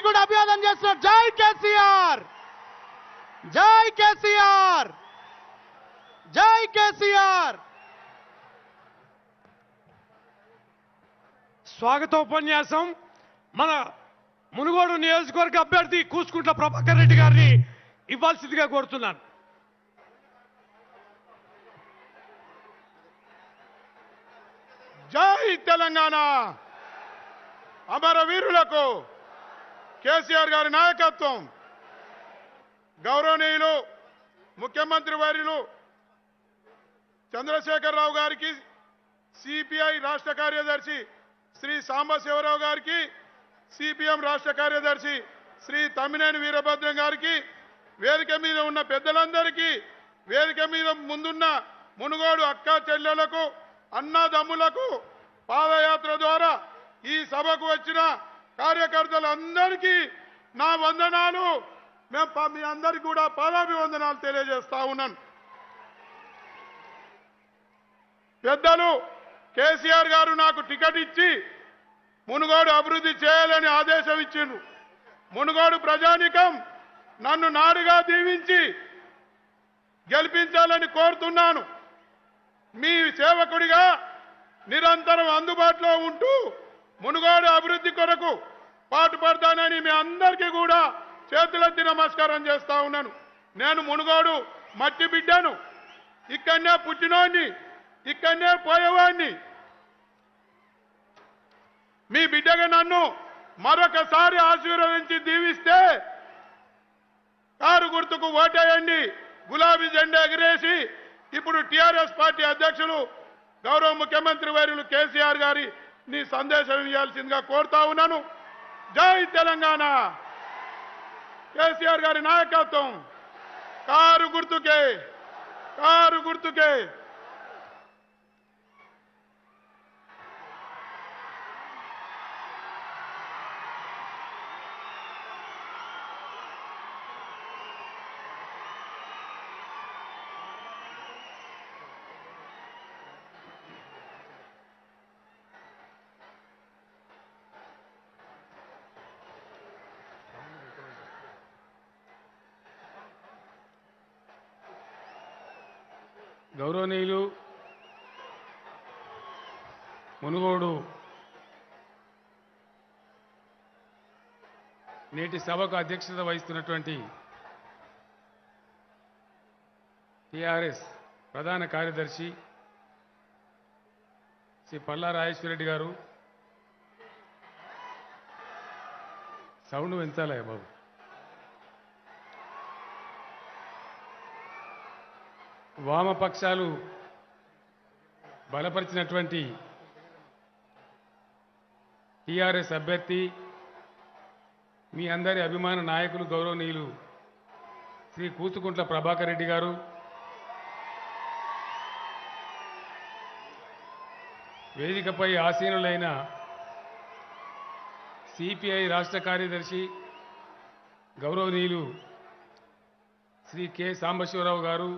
కూడా అభివాదం చేస్తున్నారు. జై కేసీఆర్, జై కేసీఆర్, జై కేసీఆర్. స్వాగతోపన్యాసం మన మునుగోడు నియోజకవర్గ అభ్యర్థి కూసుకుంట్ల ప్రభాకర్ రెడ్డి గారిని ఇవ్వాల్సిందిగా కోరుతున్నాను. జై తెలంగాణ. అమరవీరులకు కేసీఆర్ గారి నాయకత్వం, గౌరవనీయులు ముఖ్యమంత్రి వర్యులు చంద్రశేఖరరావు గారికి, సిపిఐ రాష్ట్ర కార్యదర్శి శ్రీ సాంబశివరావు గారికి, సిపిఎం రాష్ట్ర కార్యదర్శి శ్రీ తమ్మినేని వీరభద్రం గారికి, వేదిక మీద ఉన్న పెద్దలందరికీ, వేదిక మీద ముందున్న మునుగోడు అక్క చెల్లెలకు, అన్నదమ్ములకు, పాదయాత్ర ద్వారా ఈ సభకు వచ్చిన కార్యకర్తలందరికీ నా వందనాలు. మీ అందరికీ కూడా పాదాభివందనాలు తెలియజేస్తా ఉన్నాను. పెద్దలు కేసీఆర్ గారు నాకు టికెట్ ఇచ్చి మునుగోడు అభివృద్ధి చేయాలని ఆదేశం ఇచ్చిండ్రు. మునుగోడు ప్రజానికం నన్ను నాడుగా దీవించి గెలిపించాలని కోరుతున్నాను. మీ సేవకుడిగా నిరంతరం అందుబాటులో ఉంటూ మునుగోడు అభివృద్ధి కొరకు పాటుపడతానని మీ అందరికీ కూడా చేతులెత్తి నమస్కారం చేస్తా ఉన్నాను. నేను మునుగోడు మట్టి బిడ్డను, ఇక్కడనే పుట్టినోడిని, ఇక్కడనే పోయేవాడిని. మీ బిడ్డగా నన్ను మరొకసారి ఆశీర్వదించి దీవిస్తే కారు గుర్తుకు ఓటేయండి, గులాబీ జెండా ఎగిరేసి ఇప్పుడు టీఆర్ఎస్ పార్టీ అధ్యక్షులు గౌరవ ముఖ్యమంత్రి వర్యులు కేసీఆర్ గారి నీ సందేశం ఇవ్వాల్సిందిగా కోరుతా ఉన్నాను. జై తెలంగాణ. కేసీఆర్ గారి నాయకత్వం, కారు గుర్తుకే, కారు గుర్తుకే. గౌరవనీయులు మునుగోడు నేటి సభకు అధ్యక్షత వహిస్తున్నటువంటి టిఆర్ఎస్ ప్రధాన కార్యదర్శి శ్రీ పల్లా రాజేశ్వరరెడ్డి గారు, సౌండ్ పెంచాలయ్య బాబు. వామపక్షాలు బలపరిచినటువంటి టీఆర్ఎస్ అభ్యర్థి, మీ అందరి అభిమాన నాయకులు గౌరవనీయులు శ్రీ కూచుకుంట్ల ప్రభాకర్ రెడ్డి గారు, వేదికపై ఆసీనులైన సిపిఐ రాష్ట్ర కార్యదర్శి గౌరవనీయులు శ్రీ కె సాంబశివరావు గారు,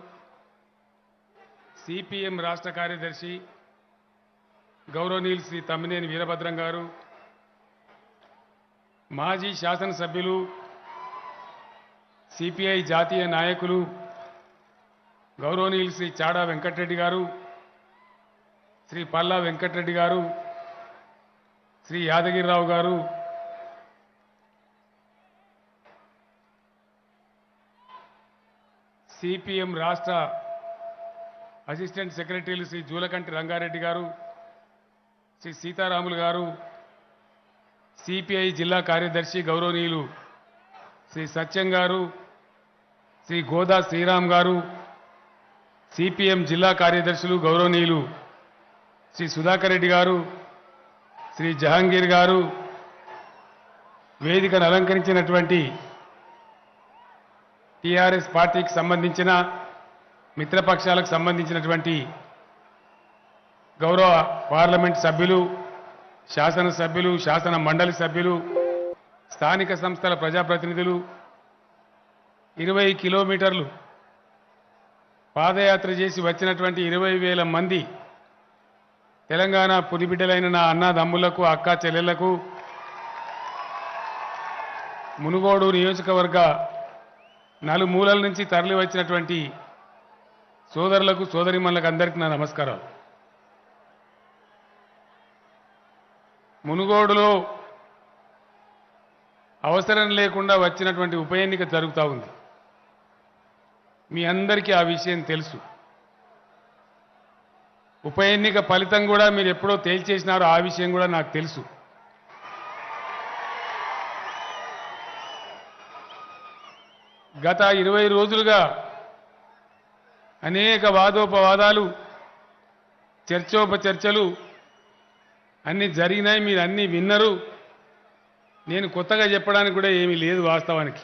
సిపిఎం రాష్ట్ర కార్యదర్శి గౌరవనీయులు శ్రీ తమ్మినేని వీరభద్రం గారు, మాజీ శాసనసభ్యులు సిపిఐ జాతీయ నాయకులు గౌరవనీయులు శ్రీ చాడా వెంకటరెడ్డి గారు, శ్రీ పల్లా వెంకటరెడ్డి గారు, శ్రీ యాదగిరిరావు గారు, సిపిఎం రాష్ట్ర అసిస్టెంట్ సెక్రటరీలు శ్రీ జూలకంటి రంగారెడ్డి గారు, శ్రీ సీతారాములు గారు, సిపిఐ జిల్లా కార్యదర్శి గౌరవనీయులు శ్రీ సత్యం గారు, శ్రీ గోదా శ్రీరామ్ గారు, సిపిఎం జిల్లా కార్యదర్శులు గౌరవనీయులు శ్రీ సుధాకర్ రెడ్డి గారు, శ్రీ జహాంగీర్ గారు, వేదికను అలంకరించినటువంటి టీఆర్ఎస్ పార్టీకి సంబంధించిన మిత్రపక్షాలకు సంబంధించినటువంటి గౌరవ పార్లమెంట్ సభ్యులు, శాసనసభ్యులు, శాసన మండలి సభ్యులు, స్థానిక సంస్థల ప్రజాప్రతినిధులు, 20 కిలోమీటర్లు పాదయాత్ర చేసి వచ్చినటువంటి 20,000 మంది తెలంగాణ పులిబిడ్డలైన నా అన్నదమ్ములకు, అక్క చెల్లెళ్లకు మునుగోడు నియోజకవర్గ నలుమూలల నుంచి తరలి వచ్చినటువంటి సోదరులకు సోదరిమణులకు అందరికీ నా నమస్కారాలు. మునుగోడులో అవసరం లేకుండా వచ్చినటువంటి ఉప ఎన్నిక జరుగుతూ ఉంది. మీ అందరికీ ఆ విషయం తెలుసు. ఉప ఎన్నిక ఫలితం కూడా మీరు ఎప్పుడో తేల్చేసినారో ఆ విషయం కూడా నాకు తెలుసు. గత 20 రోజులుగా అనేక వాదోపవాదాలు, చర్చోపచర్చలు అన్నీ జరిగినాయి. మీరు అన్నీ విన్నరు. నేను కొత్తగా చెప్పడానికి కూడా ఏమీ లేదు. వాస్తవానికి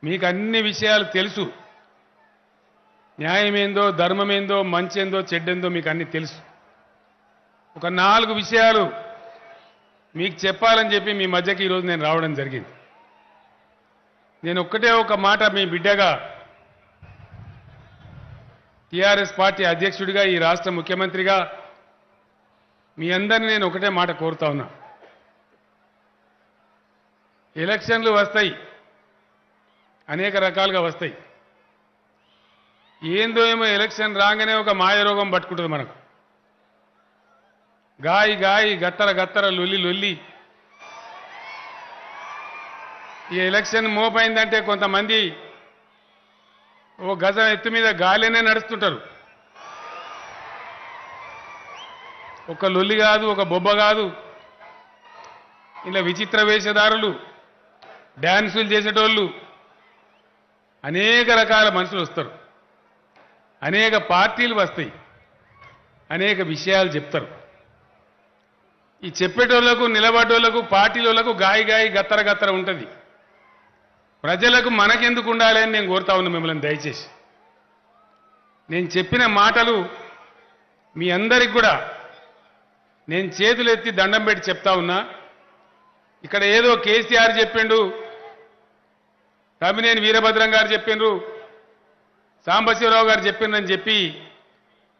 మీకు అన్ని విషయాలు తెలుసు. న్యాయమేందో, ధర్మమేందో, మంచేందో, చెడ్డేందో మీకు అన్నీ తెలుసు. ఒక 4 విషయాలు మీకు చెప్పాలని చెప్పి మీ మధ్యకి ఈరోజు నేను రావడం జరిగింది. నేను ఒక్కటే ఒక మాట మీ బిడ్డగా, టీఆర్ఎస్ పార్టీ అధ్యక్షుడిగా, ఈ రాష్ట్ర ముఖ్యమంత్రిగా మీ అందరినీ నేను ఒకటే మాట కోరుతా ఉన్నా. ఎలక్షన్లు వస్తాయి, అనేక రకాలుగా వస్తాయి. ఏందో ఏమో ఎలక్షన్ రాగానే ఒక మాయరోగం పట్టుకుంటుంది మనకు. గాయి గాయి గత్తర గత్తర లొల్లి లొల్లి. ఈ ఎలక్షన్ మోపైందంటే కొంతమంది ఓ గజం ఎత్తు మీద గాలినే నడుస్తుంటారు. ఒక లొల్లి కాదు, ఒక బొబ్బ కాదు. ఇలా విచిత్ర వేషధారులు, డ్యాన్సులు చేసేటోళ్ళు, అనేక రకాల మనుషులు వస్తారు. అనేక పార్టీలు వస్తాయి, అనేక విషయాలు చెప్తారు. ఈ చెప్పేటోళ్లకు, నిలబడ్డోళ్లకు, పార్టీలకు గాయి గాయి గత్తర గత్తర ఉంటుంది. ప్రజలకు మనకెందుకు ఉండాలి అని నేను కోరుతా ఉన్నా మిమ్మల్ని. దయచేసి నేను చెప్పిన మాటలు మీ అందరికి కూడా నేను చేతులు ఎత్తి దండం పెట్టి చెప్తా ఉన్నా. ఇక్కడ ఏదో కేసీఆర్ చెప్పిండు, తమ్మినేని వీరభద్రం గారు చెప్పిండ్రు, సాంబశివరావు గారు చెప్పిండ్రని చెప్పి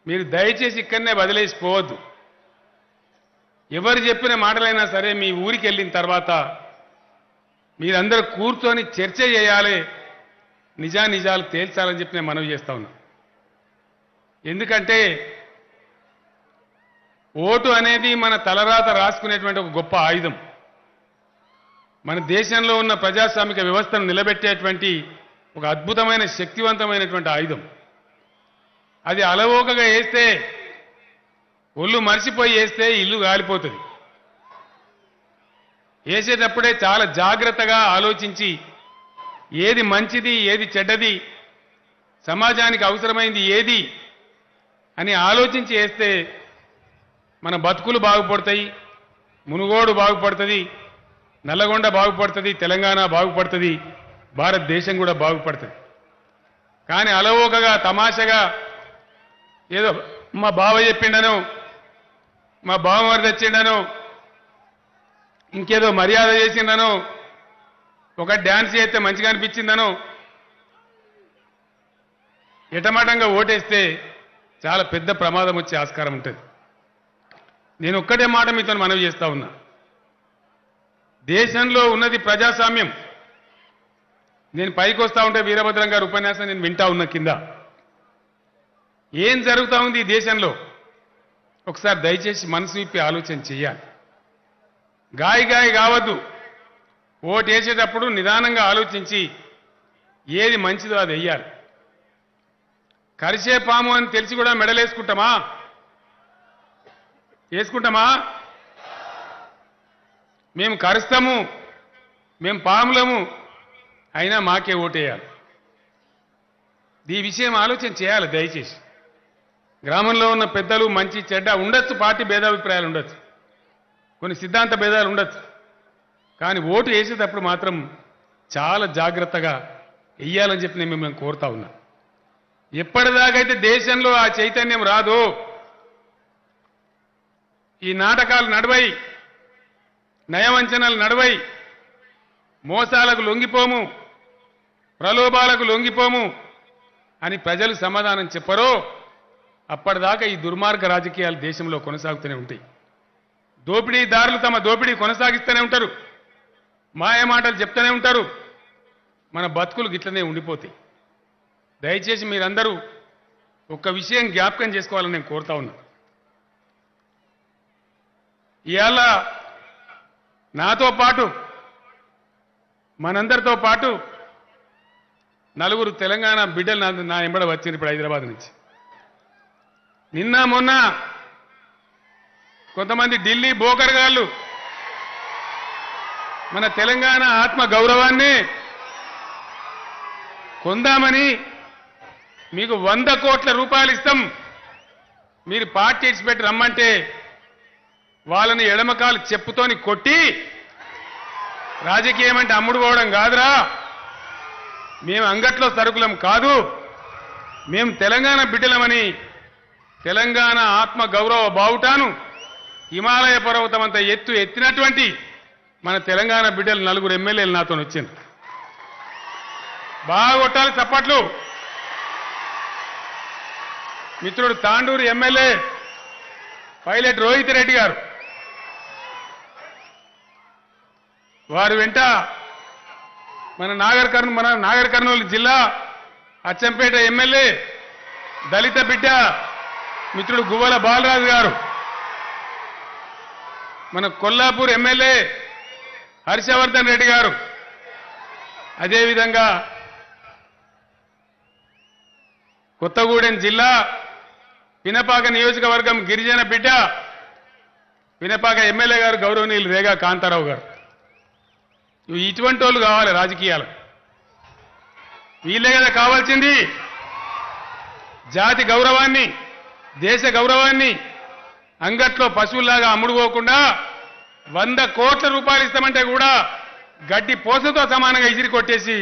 మీరు దయచేసి ఇక్కడనే వదిలేసిపోవద్దు. ఎవరు చెప్పిన మాటలైనా సరే మీ ఊరికి వెళ్ళిన తర్వాత మీరందరూ కూర్చొని చర్చ చేయాలి, నిజానిజాలు తేల్చాలని చెప్పి నేను మనవి చేస్తా ఉన్నా. ఎందుకంటే ఓటు అనేది మన తలరాత రాసుకునేటువంటి ఒక గొప్ప ఆయుధం. మన దేశంలో ఉన్న ప్రజాస్వామిక వ్యవస్థను నిలబెట్టేటువంటి ఒక అద్భుతమైన శక్తివంతమైనటువంటి ఆయుధం. అది అలవోకగా వేస్తే, ఒళ్ళు మర్చిపోయి వేస్తే ఇల్లు కాలిపోతుంది. వేసేటప్పుడే చాలా జాగ్రత్తగా ఆలోచించి ఏది మంచిది, ఏది చెడ్డది, సమాజానికి అవసరమైంది ఏది అని ఆలోచించి వేస్తే మన బతుకులు బాగుపడతాయి, మునుగోడు బాగుపడుతుంది, నల్లగొండ బాగుపడుతుంది, తెలంగాణ బాగుపడుతుంది, భారతదేశం కూడా బాగుపడుతుంది. కానీ అలవోకగా తమాషగా ఏదో మా బావ చెప్పిండను, మా బావమరిది వచ్చిండను, ఇంకేదో మర్యాద చేసిండను, ఒక డ్యాన్స్ చేస్తే మంచిగా అనిపించిందను ఎటమాటంగా ఓటేస్తే చాలా పెద్ద ప్రమాదం వచ్చే ఆస్కారం ఉంటుంది. నేను ఒక్కటే మాట మీతో మనవి చేస్తా ఉన్నా. దేశంలో ఉన్నది ప్రజాస్వామ్యం. నేను పైకి వస్తా ఉంటే వీరభద్రం గారి ఉపన్యాసం నేను వింటా ఉన్నా కింద. ఏం జరుగుతూ ఉంది ఈ దేశంలో ఒకసారి దయచేసి మనసు విప్పి ఆలోచన చెయ్యాలి. గాయి గాయి కావద్దు. ఓటు వేసేటప్పుడు నిదానంగా ఆలోచించి ఏది మంచిదో అది వెయ్యాలి. కరిసే పాము అని తెలిసి కూడా మెడలేసుకుంటామా? వేసుకుంటామా? మేము కరుస్తాము, మేము పాములము, అయినా మాకే ఓటేయాలి. ఈ విషయం ఆలోచన చేయాలి దయచేసి. గ్రామంలో ఉన్న పెద్దలు మంచి చెడ్డ ఉండొచ్చు, పార్టీ భేదాభిప్రాయాలు ఉండొచ్చు, కొన్ని సిద్ధాంత భేదాలు ఉండొచ్చు. కానీ ఓటు వేసేటప్పుడు మాత్రం చాలా జాగ్రత్తగా వెయ్యాలని చెప్పి నేను మిమ్మల్ని కోరుతా ఉన్నా. ఎప్పటిదాకైతే దేశంలో ఆ చైతన్యం రాదో, ఈ నాటకాలు నడవై, నయవంచనలు నడవై, మోసాలకు లొంగిపోము, ప్రలోభాలకు లొంగిపోము అని ప్రజలు సమాధానం చెప్పరో అప్పటిదాకా ఈ దుర్మార్గ రాజకీయాలు దేశంలో కొనసాగుతూనే ఉంటాయి. దోపిడీదారులు తమ దోపిడీ కొనసాగిస్తూనే ఉంటారు. మాయ మాటలు చెప్తూనే ఉంటారు, మన బతుకులు గిట్లనే ఉండిపోతాయి. దయచేసి మీరందరూ ఒక్క విషయం జ్ఞాపకం చేసుకోవాలని నేను కోరుతా ఉన్నా. ఇవాళ నాతో పాటు మనందరితో పాటు నలుగురు తెలంగాణ బిడ్డలు నా ఎంబడ వచ్చింది ఇప్పుడు హైదరాబాద్ నుంచి. నిన్న మొన్న కొంతమంది ఢిల్లీ బోకర్గాళ్ళు మన తెలంగాణ ఆత్మ గౌరవాన్ని కొందామని మీకు 100 కోట్ల రూపాయలు ఇస్తాం, మీరు పార్టీ ఇచ్చిపెట్టి రమ్మంటే వాళ్ళని ఎడమకాలు చెప్పుతోని కొట్టి రాజకీయం అంటే అమ్ముడు పోవడం కాదురా, మేము అంగట్లో సరుకులం కాదు, మేము తెలంగాణ బిడ్డలమని తెలంగాణ ఆత్మ గౌరవ బావుటాను హిమాలయ పర్వతం అంత ఎత్తినటువంటి మన తెలంగాణ బిడ్డలు నలుగురు ఎమ్మెల్యేలు నాతో వచ్చింది. బాగా కొట్టాలి చప్పట్లు. మిత్రుడు తాండూరు ఎమ్మెల్యే పైలట్ రోహిత్ రెడ్డి గారు, వారు వెంట మన నాగర్ కర్నూలు జిల్లా అచ్చంపేట ఎమ్మెల్యే దళిత బిడ్డ మిత్రుడు గువ్వల బాలరాజు గారు, మన కొల్లాపూర్ ఎమ్మెల్యే హర్షవర్ధన్ రెడ్డి గారు, అదేవిధంగా కొత్తగూడెం జిల్లా పినపాక నియోజకవర్గం గిరిజన బిడ్డ పినపాక ఎమ్మెల్యే గారు గౌరవనీయులు రేగా కాంతారావు గారు. ఇటువంటి వాళ్ళు కావాలి రాజకీయాలు. వీళ్ళే కదా కావాల్సింది. జాతి గౌరవాన్ని, దేశ గౌరవాన్ని అంగట్లో పశువుల్లాగా అమ్ముడుపోకుండా 100 కోట్ల రూపాయలు ఇస్తామంటే కూడా గడ్డి పోసతో సమానంగా ఇసిరి కొట్టేసి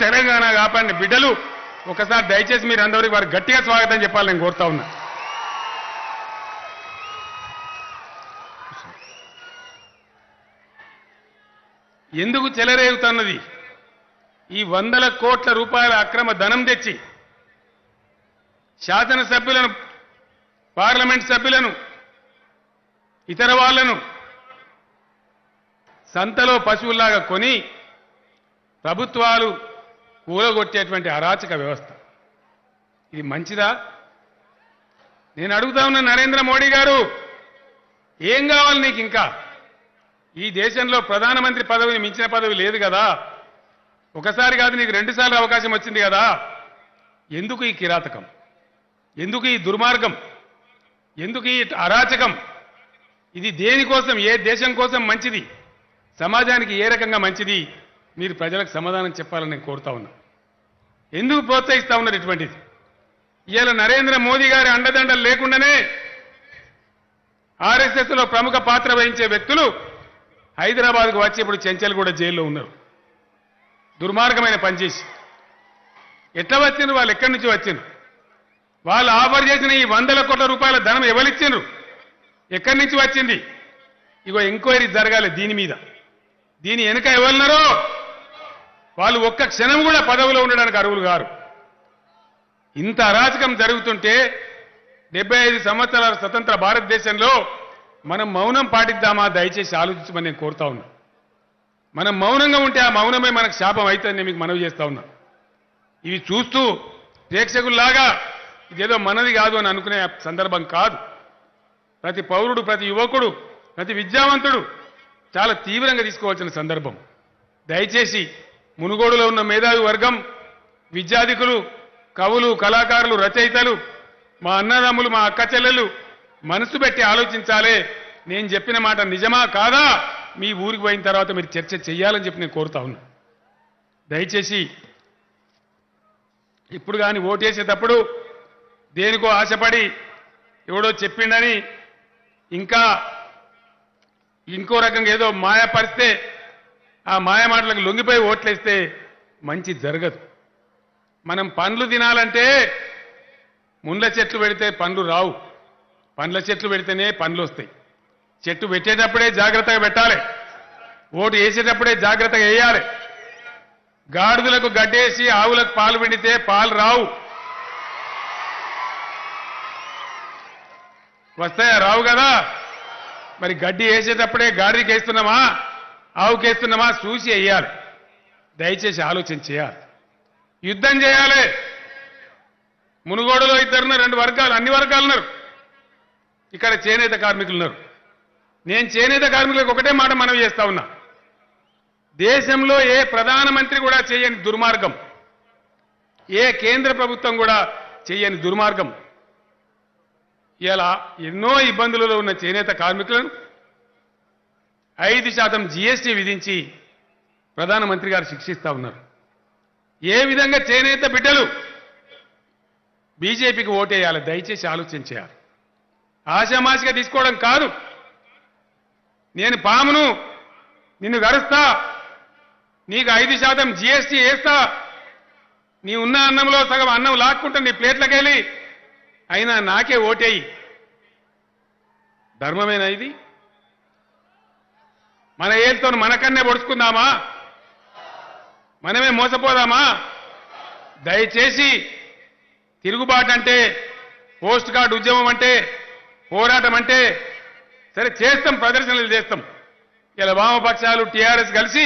తెలంగాణ కాపాడిన బిడ్డలు ఒకసారి దయచేసి మీరు అందరికీ వారు గట్టిగా స్వాగతం చెప్పాలని నేను కోరుతా ఉన్నా. ఎందుకు చెలరేగుతున్నది? ఈ 100 కోట్ల రూపాయల అక్రమ ధనం తెచ్చి శాసనసభ్యులను, పార్లమెంట్ సభ్యులను, ఇతర వాళ్లను సంతలో పశువుల్లాగా కొని ప్రభుత్వాలు కూలగొట్టేటువంటి అరాచక వ్యవస్థ. ఇది మంచిదా? నేను అడుగుతా ఉన్న నరేంద్ర మోడీ గారు, ఏం కావాలి నీకు ఇంకా? ఈ దేశంలో ప్రధానమంత్రి పదవిని మించిన పదవి లేదు కదా, ఒకసారి కాదు నీకు 2 సార్లు అవకాశం వచ్చింది కదా. ఎందుకు ఈ కిరాతకం? ఎందుకు ఈ దుర్మార్గం? ఎందుకు ఈ అరాచకం? ఇది దేనికోసం, ఏ దేశం కోసం మంచిది, సమాజానికి ఏ రకంగా మంచిది? మీరు ప్రజలకు సమాధానం చెప్పాలని నేను కోరుతా ఉన్నా. ఎందుకు ప్రోత్సహిస్తా ఉన్నారు ఇటువంటిది? ఇవాళ నరేంద్ర మోదీ గారి అండదండలు లేకుండానే ఆర్ఎస్ఎస్లో ప్రముఖ పాత్ర వహించే వ్యక్తులు హైదరాబాద్కు వచ్చి ఇప్పుడు చెంచల్గూడ జైల్లో ఉన్నారు. దుర్మార్గమైన పనిచేసి ఎట్లా వచ్చిండ్రు? వాళ్ళు ఎక్కడి నుంచి వచ్చిండ్రు? వాళ్ళు ఆఫర్ చేసిన ఈ 100 కోట్ల రూపాయల ధనం ఎవరిచ్చిండ్రు? ఎక్కడి నుంచి వచ్చింది? ఇగో ఎంక్వైరీ జరగాలి దీని మీద. దీని వెనుక ఎవరున్నారో వాళ్ళు ఒక్క క్షణం కూడా పదవిలో ఉండడానికి అర్హులు గారు. ఇంత అరాచకం జరుగుతుంటే 75 సంవత్సరాల స్వతంత్ర భారతదేశంలో మనం మౌనం పాటిద్దామా? దయచేసి ఆలోచించమని నేను కోరుతా ఉన్నా. మనం మౌనంగా ఉంటే ఆ మౌనమే మనకు శాపం అవుతుందని నేను మీకు మనవి చేస్తా ఉన్నా. ఇవి చూస్తూ ప్రేక్షకుల్లాగా ఇదేదో మనది కాదు అని అనుకునే సందర్భం కాదు. ప్రతి పౌరుడు, ప్రతి యువకుడు, ప్రతి విద్యావంతుడు చాలా తీవ్రంగా తీసుకోవాల్సిన సందర్భం. దయచేసి మునుగోడులో ఉన్న మేధావి వర్గం, విద్యాధికులు, కవులు, కళాకారులు, రచయితలు, మా అన్నదమ్ములు, మా అక్క చెల్లెలు మనసు పెట్టి ఆలోచించాలే. నేను చెప్పిన మాట నిజమా కాదా మీ ఊరికి పోయిన తర్వాత మీరు చర్చ చేయాలని చెప్పి నేను కోరుతా ఉన్నా. దయచేసి ఇప్పుడు కానీ ఓటేసేటప్పుడు దేనికో ఆశపడి ఎవడో చెప్పిండని ఇంకా ఇంకో రకంగా ఏదో మాయపరిస్తే ఆ మాయ మాటలకు లొంగిపోయి ఓట్లేస్తే మంచి జరగదు. మనం పండ్లు తినాలంటే ముండ్ల చెట్లు పెడితే పండ్లు రావు, పండ్ల చెట్లు పెడితేనే పండ్లు వస్తాయి. చెట్టు పెట్టేటప్పుడే జాగ్రత్తగా పెట్టాలి, ఓటు వేసేటప్పుడే జాగ్రత్తగా వేయాలి. గాడిదలకు గడ్డేసి ఆవులకు పాలు పిండితే పాలు రావు. వస్తాయా? రావు కదా. మరి గడ్డి వేసేటప్పుడే గాడిదకి వేస్తున్నామా? ఆవుకేస్తున్నామా చూసి వేయాలి. దయచేసి ఆలోచన చేయాలి. యుద్ధం చేయాలి. మునుగోడులో ఇద్దరున్నారు, 2 వర్గాలు, అన్ని వర్గాలు ఉన్నారు. ఇక్కడ చేనేత కార్మికులు ఉన్నారు. నేను చేనేత కార్మికులకు ఒకటే మాట మనవి చేస్తా ఉన్నా. దేశంలో ఏ ప్రధానమంత్రి కూడా చేయని దుర్మార్గం, ఏ కేంద్ర ప్రభుత్వం కూడా చేయని దుర్మార్గం ఇలా ఎన్నో ఇబ్బందులలో ఉన్న చేనేత కార్మికులను 5% జీఎస్టీ విధించి ప్రధానమంత్రి గారు శిక్షిస్తా ఉన్నారు. ఏ విధంగా చేనేత బిడ్డలు బీజేపీకి ఓటేయాలి దయచేసి ఆలోచన చేయాలి. ఆశామాషిగా తీసుకోవడం కాదు. నేను పామును నిన్ను గరుస్తా, నీకు 5% జీఎస్టీ వేస్తా, నీ ఉన్న అన్నంలో సగం అన్నం లాక్కుంటా నీ ప్లేట్లకెళ్ళి, అయినా నాకే ఓటేయి. ధర్మమేనా ఇది? మన ఏళ్ళతో మనకన్నే పొడుచుకుందామా? మనమే మోసపోదామా? దయచేసి తిరుగుబాటు అంటే, పోస్ట్ కార్డు ఉద్యమం అంటే, పోరాటం అంటే సరే చేస్తాం, ప్రదర్శనలు చేస్తాం. ఇలా వామపక్షాలు టీఆర్ఎస్ కలిసి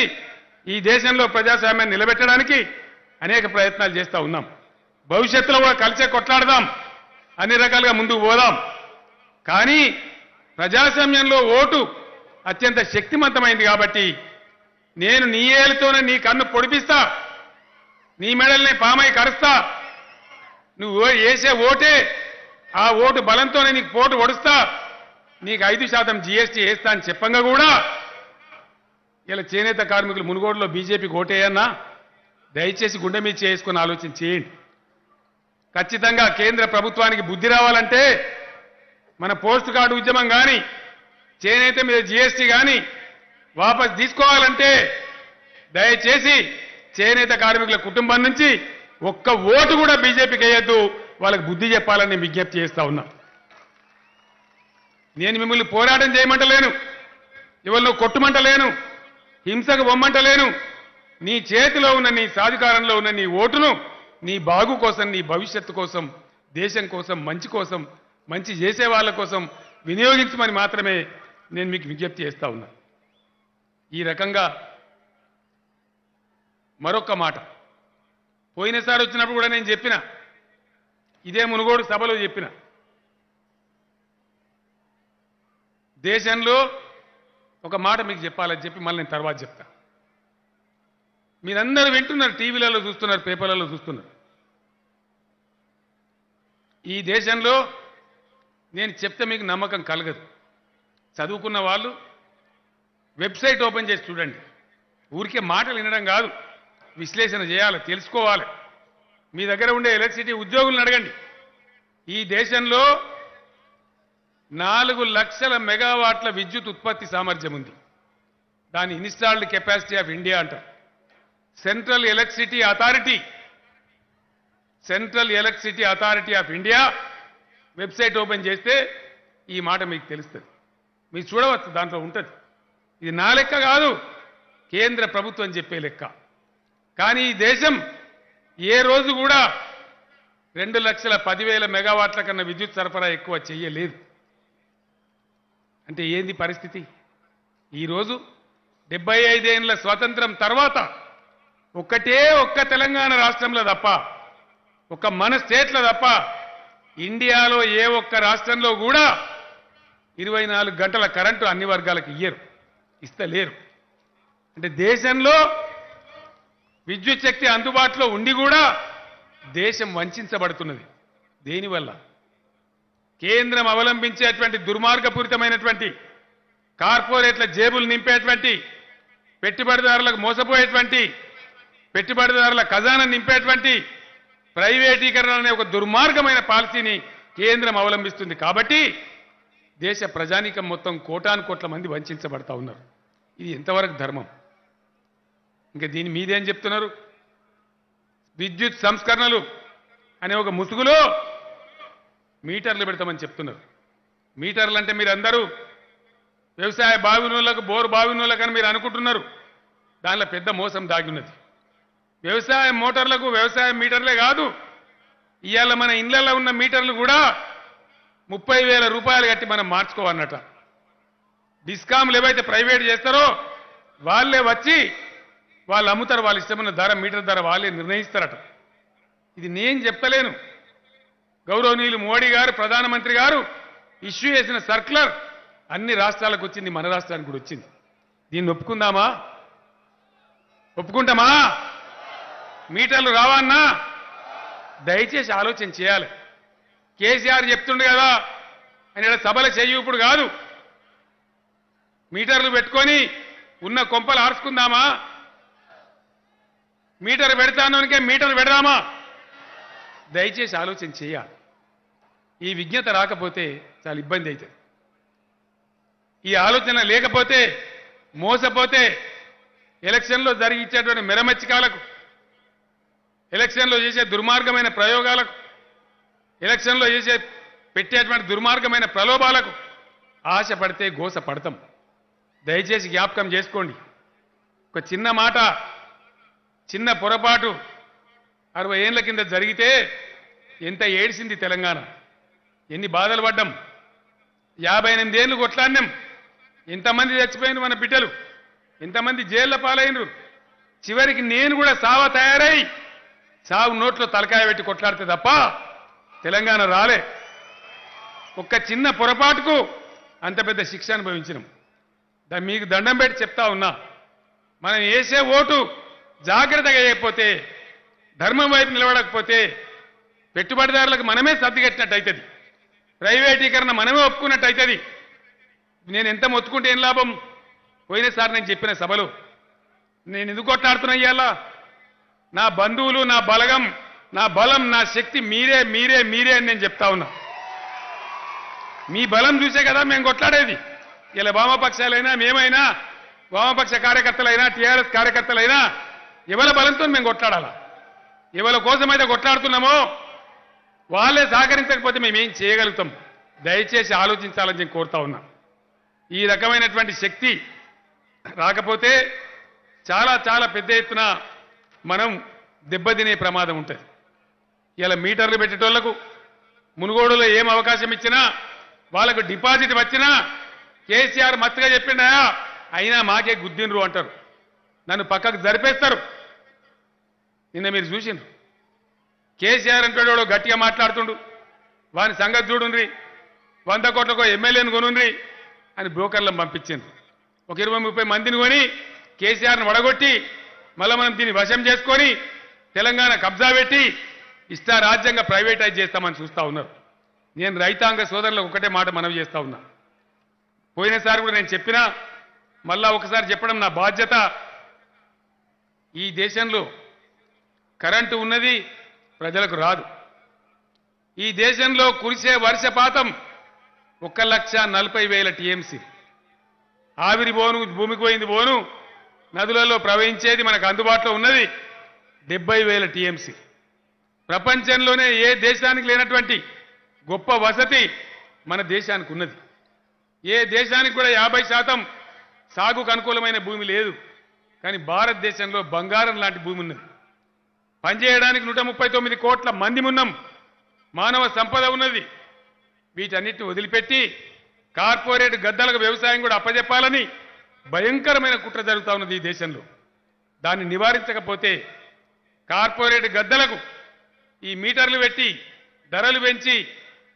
ఈ దేశంలో ప్రజాస్వామ్యాన్ని నిలబెట్టడానికి అనేక ప్రయత్నాలు చేస్తూ ఉన్నాం. భవిష్యత్తులో కూడా కలిసే కొట్లాడదాం, అన్ని రకాలుగా ముందుకు పోదాం. కానీ ప్రజాస్వామ్యంలో ఓటు అత్యంత శక్తివంతమైంది కాబట్టి నేను నీ ఏలుతోనే నీ కన్ను పొడిపిస్తా, నీ మెడల్ని పామై కరుస్తా. నువ్వు వేసే ఓటే ఆ ఓటు బలంతోనే నీకు పోటు ఒడుస్తా, నీకు 5% జీఎస్టీ వేస్తా అని చెప్పంగా కూడా ఇలా చేనేత కార్మికులు మునుగోడులో బీజేపీకి ఓటేయన్నా దయచేసి గుండె మీద చేసుకుని ఆలోచన చేయండి. ఖచ్చితంగా కేంద్ర ప్రభుత్వానికి బుద్ధి రావాలంటే మన పోస్ట్ కార్డు ఉద్యమం కానీ చేనేత మీద జీఎస్టీ కానీ వాపస్ తీసుకోవాలంటే దయచేసి చేనేత కార్మికుల కుటుంబం నుంచి ఒక్క ఓటు కూడా బీజేపీకి వేయద్దు, వాళ్ళకి బుద్ధి చెప్పాలని విజ్ఞప్తి చేస్తా ఉన్నా. నేను మిమ్మల్ని పోరాటం చేయమంటలేను, ఇవాళ కొట్టుమంటలేను, హింసకు బొమ్మంటలేను. నీ చేతిలో ఉన్న, నీ సాధికారంలో ఉన్న నీ ఓటును నీ బాగు కోసం, నీ భవిష్యత్తు కోసం, దేశం కోసం, మంచి చేసే వాళ్ళ కోసం వినియోగించమని మాత్రమే నేను మీకు విజ్ఞప్తి చేస్తా ఉన్నా. ఈ రకంగా మరొక మాట పోయినసారి వచ్చినప్పుడు కూడా నేను చెప్పిన, ఇదే మునుగోడు సభలో చెప్పిన, దేశంలో ఒక మాట మీకు చెప్పాలని చెప్పి మళ్ళీ నేను తర్వాత చెప్తా. మీరందరూ వింటున్నారు, టీవీలలో చూస్తున్నారు, పేపర్లలో చూస్తున్నారు. ఈ దేశంలో నేను చెప్తే మీకు నమ్మకం కలగదు. చదువుకున్న వాళ్ళు వెబ్సైట్ ఓపెన్ చేసి చూడండి. ఊరికే మాటలు వినడం కాదు, విశ్లేషణ చేయాలి, తెలుసుకోవాలి. మీ దగ్గర ఉండే ఎలక్ట్రిసిటీ ఉద్యోగులను అడగండి. ఈ దేశంలో 4 లక్షల మెగావాట్ల విద్యుత్ ఉత్పత్తి సామర్థ్యం ఉంది. దాని ఇన్స్టాల్డ్ కెపాసిటీ ఆఫ్ ఇండియా అంటారు. Central electricity authority of India website open చేస్తే ఈ మాట మీకు తెలుస్తుంది. మీరు చూడవచ్చు, దాంట్లో ఉంటుంది. ఇది నా లెక్క కాదు, కేంద్ర ప్రభుత్వం చెప్పే లెక్క. కానీ ఈ దేశం ఏ రోజు కూడా 2,10,000 మెగావాట్ల కన్నా విద్యుత్ సరఫరా ఎక్కువ చెయ్యలేదు. అంటే ఏంది పరిస్థితి? ఈరోజు 75 ఏళ్ల స్వాతంత్రం తర్వాత ఒక్క తెలంగాణ రాష్ట్రంలో తప్ప, మన స్టేట్లో తప్ప ఇండియాలో ఏ ఒక్క రాష్ట్రంలో కూడా 24 గంటల కరెంటు అన్ని వర్గాలకు ఇస్తలేరు. అంటే దేశంలో విద్యుత్ శక్తి అందుబాటులో ఉండి కూడా దేశం వంచబడుతున్నది. దేనివల్ల? కేంద్రం అవలంబించేటువంటి దుర్మార్గపూరితమైనటువంటి, కార్పొరేట్ల జేబులు నింపేటువంటి, పెట్టుబడిదారులకు మోసపోయేటువంటి, పెట్టుబడిదారుల ఖజానా నింపేటువంటి ప్రైవేటీకరణ అనే ఒక దుర్మార్గమైన పాలసీని కేంద్రం అవలంబిస్తుంది. కాబట్టి దేశ ప్రజానీకం మొత్తం కోటాను కోట్ల మంది వంచబడతా ఉన్నారు. ఇది ఎంతవరకు ధర్మం? ఇంకా దీని మీదేం చెప్తున్నారు? విద్యుత్ సంస్కరణలు అనే ఒక ముసుగులో మీటర్లు పెడతామని చెప్తున్నారు. మీటర్లు అంటే మీరందరూ వ్యవసాయ బావినోళ్లకు, బోరు బావినోళ్ళకని మీరు అనుకుంటున్నారు. దానిలో పెద్ద మోసం దాగి ఉన్నది. వ్యవసాయ మోటార్లకు వ్యవసాయ మీటర్లే కాదు, ఇవాళ మన ఇళ్లలో ఉన్న మీటర్లు కూడా 30,000 రూపాయలు కట్టి మనం మార్చుకోవాలన్నట. డిస్కామ్లు ఏవైతే ప్రైవేట్ చేస్తారో వాళ్ళే వచ్చి వాళ్ళు అమ్ముతారు, వాళ్ళ ఇష్టమైన ధర, మీటర్ ధర వాళ్ళే నిర్ణయిస్తారట. ఇది నేను చెప్తలేను, గౌరవనీయులు మోడీ గారు, ప్రధానమంత్రి గారు ఇష్యూ చేసిన సర్క్యులర్ అన్ని రాష్ట్రాలకు వచ్చింది, మన రాష్ట్రానికి కూడా వచ్చింది. దీన్ని ఒప్పుకుందామా? ఒప్పుకుంటామా? మీటర్లు రావన్నా? దయచేసి ఆలోచన చేయాలి. కేసీఆర్ చెప్తుండే కదా ఆయన సభల చెయ్యి ఇప్పుడు కాదు, మీటర్లు పెట్టుకొని ఉన్న కొంపలు ఆర్చుకుందామా? మీటర్ పెడతానోనికే మీటర్ పెడదామా? దయచేసి ఆలోచన చేయాలి. ఈ విజ్ఞత రాకపోతే చాలా ఇబ్బంది అవుతుంది. ఈ ఆలోచన లేకపోతే, మోసపోతే ఎలక్షన్లో జరిగించేటువంటి మెరమచ్చికాలకు, ఎలక్షన్లో చేసే దుర్మార్గమైన ప్రయోగాలకు, ఎలక్షన్లో చేసే పెట్టేటువంటి దుర్మార్గమైన ప్రలోభాలకు ఆశపడితే గోస పడతాం. దయచేసి జ్ఞాపకం చేసుకోండి. ఒక చిన్న మాట, చిన్న పొరపాటు 60 ఏళ్ల కింద జరిగితే ఎంత ఏడిసింది తెలంగాణ, ఎన్ని బాధలు పడ్డాం. 58 ఏళ్ళు కొట్లాడినాం. ఎంతమంది చచ్చిపోయిన మన బిడ్డలు, ఎంతమంది జైళ్ల పాలైనరు. చివరికి నేను కూడా సావ తయారై సావు నోట్లో తలకాయ పెట్టి కొట్లాడితే తప్ప తెలంగాణ రాలే. ఒక్క చిన్న పొరపాటుకు అంత పెద్ద శిక్ష అనుభవించినాం. మీకు దండం పెట్టి చెప్తా ఉన్నా, మనం వేసే ఓటు జాగ్రత్తగా చేయకపోతే, ధర్మం వైపు నిలబడకపోతే పెట్టుబడిదారులకు మనమే సర్దిగట్టినట్టు అవుతుంది, ప్రైవేటీకరణ మనమే ఒప్పుకున్నట్టు అవుతుంది. నేను ఎంత మొత్తుకుంటే ఏం లాభం? పోయినసారి నేను చెప్పిన సభలో నేను ఎందుకు కొట్లాడుతున్నా ఇవాళ? నా బంధువులు, నా బలగం, నా బలం, నా శక్తి మీరే మీరే మీరే అని నేను చెప్తా ఉన్నా. మీ బలం చూసే కదా మేము కొట్లాడేది. ఇలా వామపక్షాలైనా, మేమైనా, వామపక్ష కార్యకర్తలైనా, టీఆర్ఎస్ కార్యకర్తలైనా ఎవరి బలంతో మేము కొట్లాడాలా? ఎవరి కోసమైతే కొట్లాడుతున్నామో వాళ్ళే సహకరించకపోతే మేమేం చేయగలుగుతాం? దయచేసి ఆలోచించాలని నేను కోరుతా ఉన్నా. ఈ రకమైనటువంటి శక్తి రాకపోతే చాలా చాలా పెద్ద ఎత్తున మనం దెబ్బతినే ప్రమాదం ఉంటుంది. ఇలా మీటర్లు పెట్టేటోళ్లకు మునుగోడులో ఏం అవకాశం ఇచ్చినా, వాళ్ళకు డిపాజిట్ వచ్చినా కేసీఆర్ మత్తుగా చెప్పిండా, అయినా మాకే గుద్దిండ్రు అంటారు, నన్ను పక్కకు జరిపేస్తారు. నిన్న మీరు చూసిండ్రు, కేసీఆర్ అంటాడు గట్టిగా మాట్లాడుతుండు, వాని సంగతి చూడుండ్రి, 100 కోట్లకు ఎమ్మెల్యేని కొనుండ్రి అని బ్రోకర్లను పంపించిండ్రు. ఒక 20-30 మందిని కొని కేసీఆర్ను వడగొట్టి మళ్ళీ మనం దీన్ని వశం చేసుకొని తెలంగాణ కబ్జా పెట్టి ఇష్టారాజ్యంగా ప్రైవేటైజ్ చేస్తామని చూస్తా ఉన్నారు. నేను రైతాంగ సోదరులకు ఒకటే మాట మనవి చేస్తా ఉన్నా. పోయినసారి కూడా నేను చెప్పినా, మళ్ళా ఒకసారి చెప్పడం నా బాధ్యత. ఈ దేశంలో కరెంటు ఉన్నది, ప్రజలకు రాదు. ఈ దేశంలో కురిసే వర్షపాతం 1,40,000 టీఎంసీ. ఆవిరి బోను, భూమికి పోయింది బోను, నదులలో ప్రవహించేది మనకు అందుబాటులో ఉన్నది 70,000 టీఎంసీ. ప్రపంచంలోనే ఏ దేశానికి లేనటువంటి గొప్ప వసతి మన దేశానికి ఉన్నది. ఏ దేశానికి కూడా 50% సాగుకు అనుకూలమైన భూమి లేదు. కానీ భారతదేశంలో బంగారం లాంటి భూమి ఉన్నది. పనిచేయడానికి 139 కోట్ల మంది ఉన్నాం. మానవ సంపద ఉన్నది. వీటన్నిటిని వదిలిపెట్టి కార్పొరేట్ గద్దలకు వ్యవసాయం కూడా అప్పజెప్పాలని భయంకరమైన కుట్ర జరుగుతూ ఉన్నది ఈ దేశంలో. దాన్ని నివారించకపోతే కార్పొరేట్ గద్దలకు ఈ మీటర్లు పెట్టి ధరలు పెంచి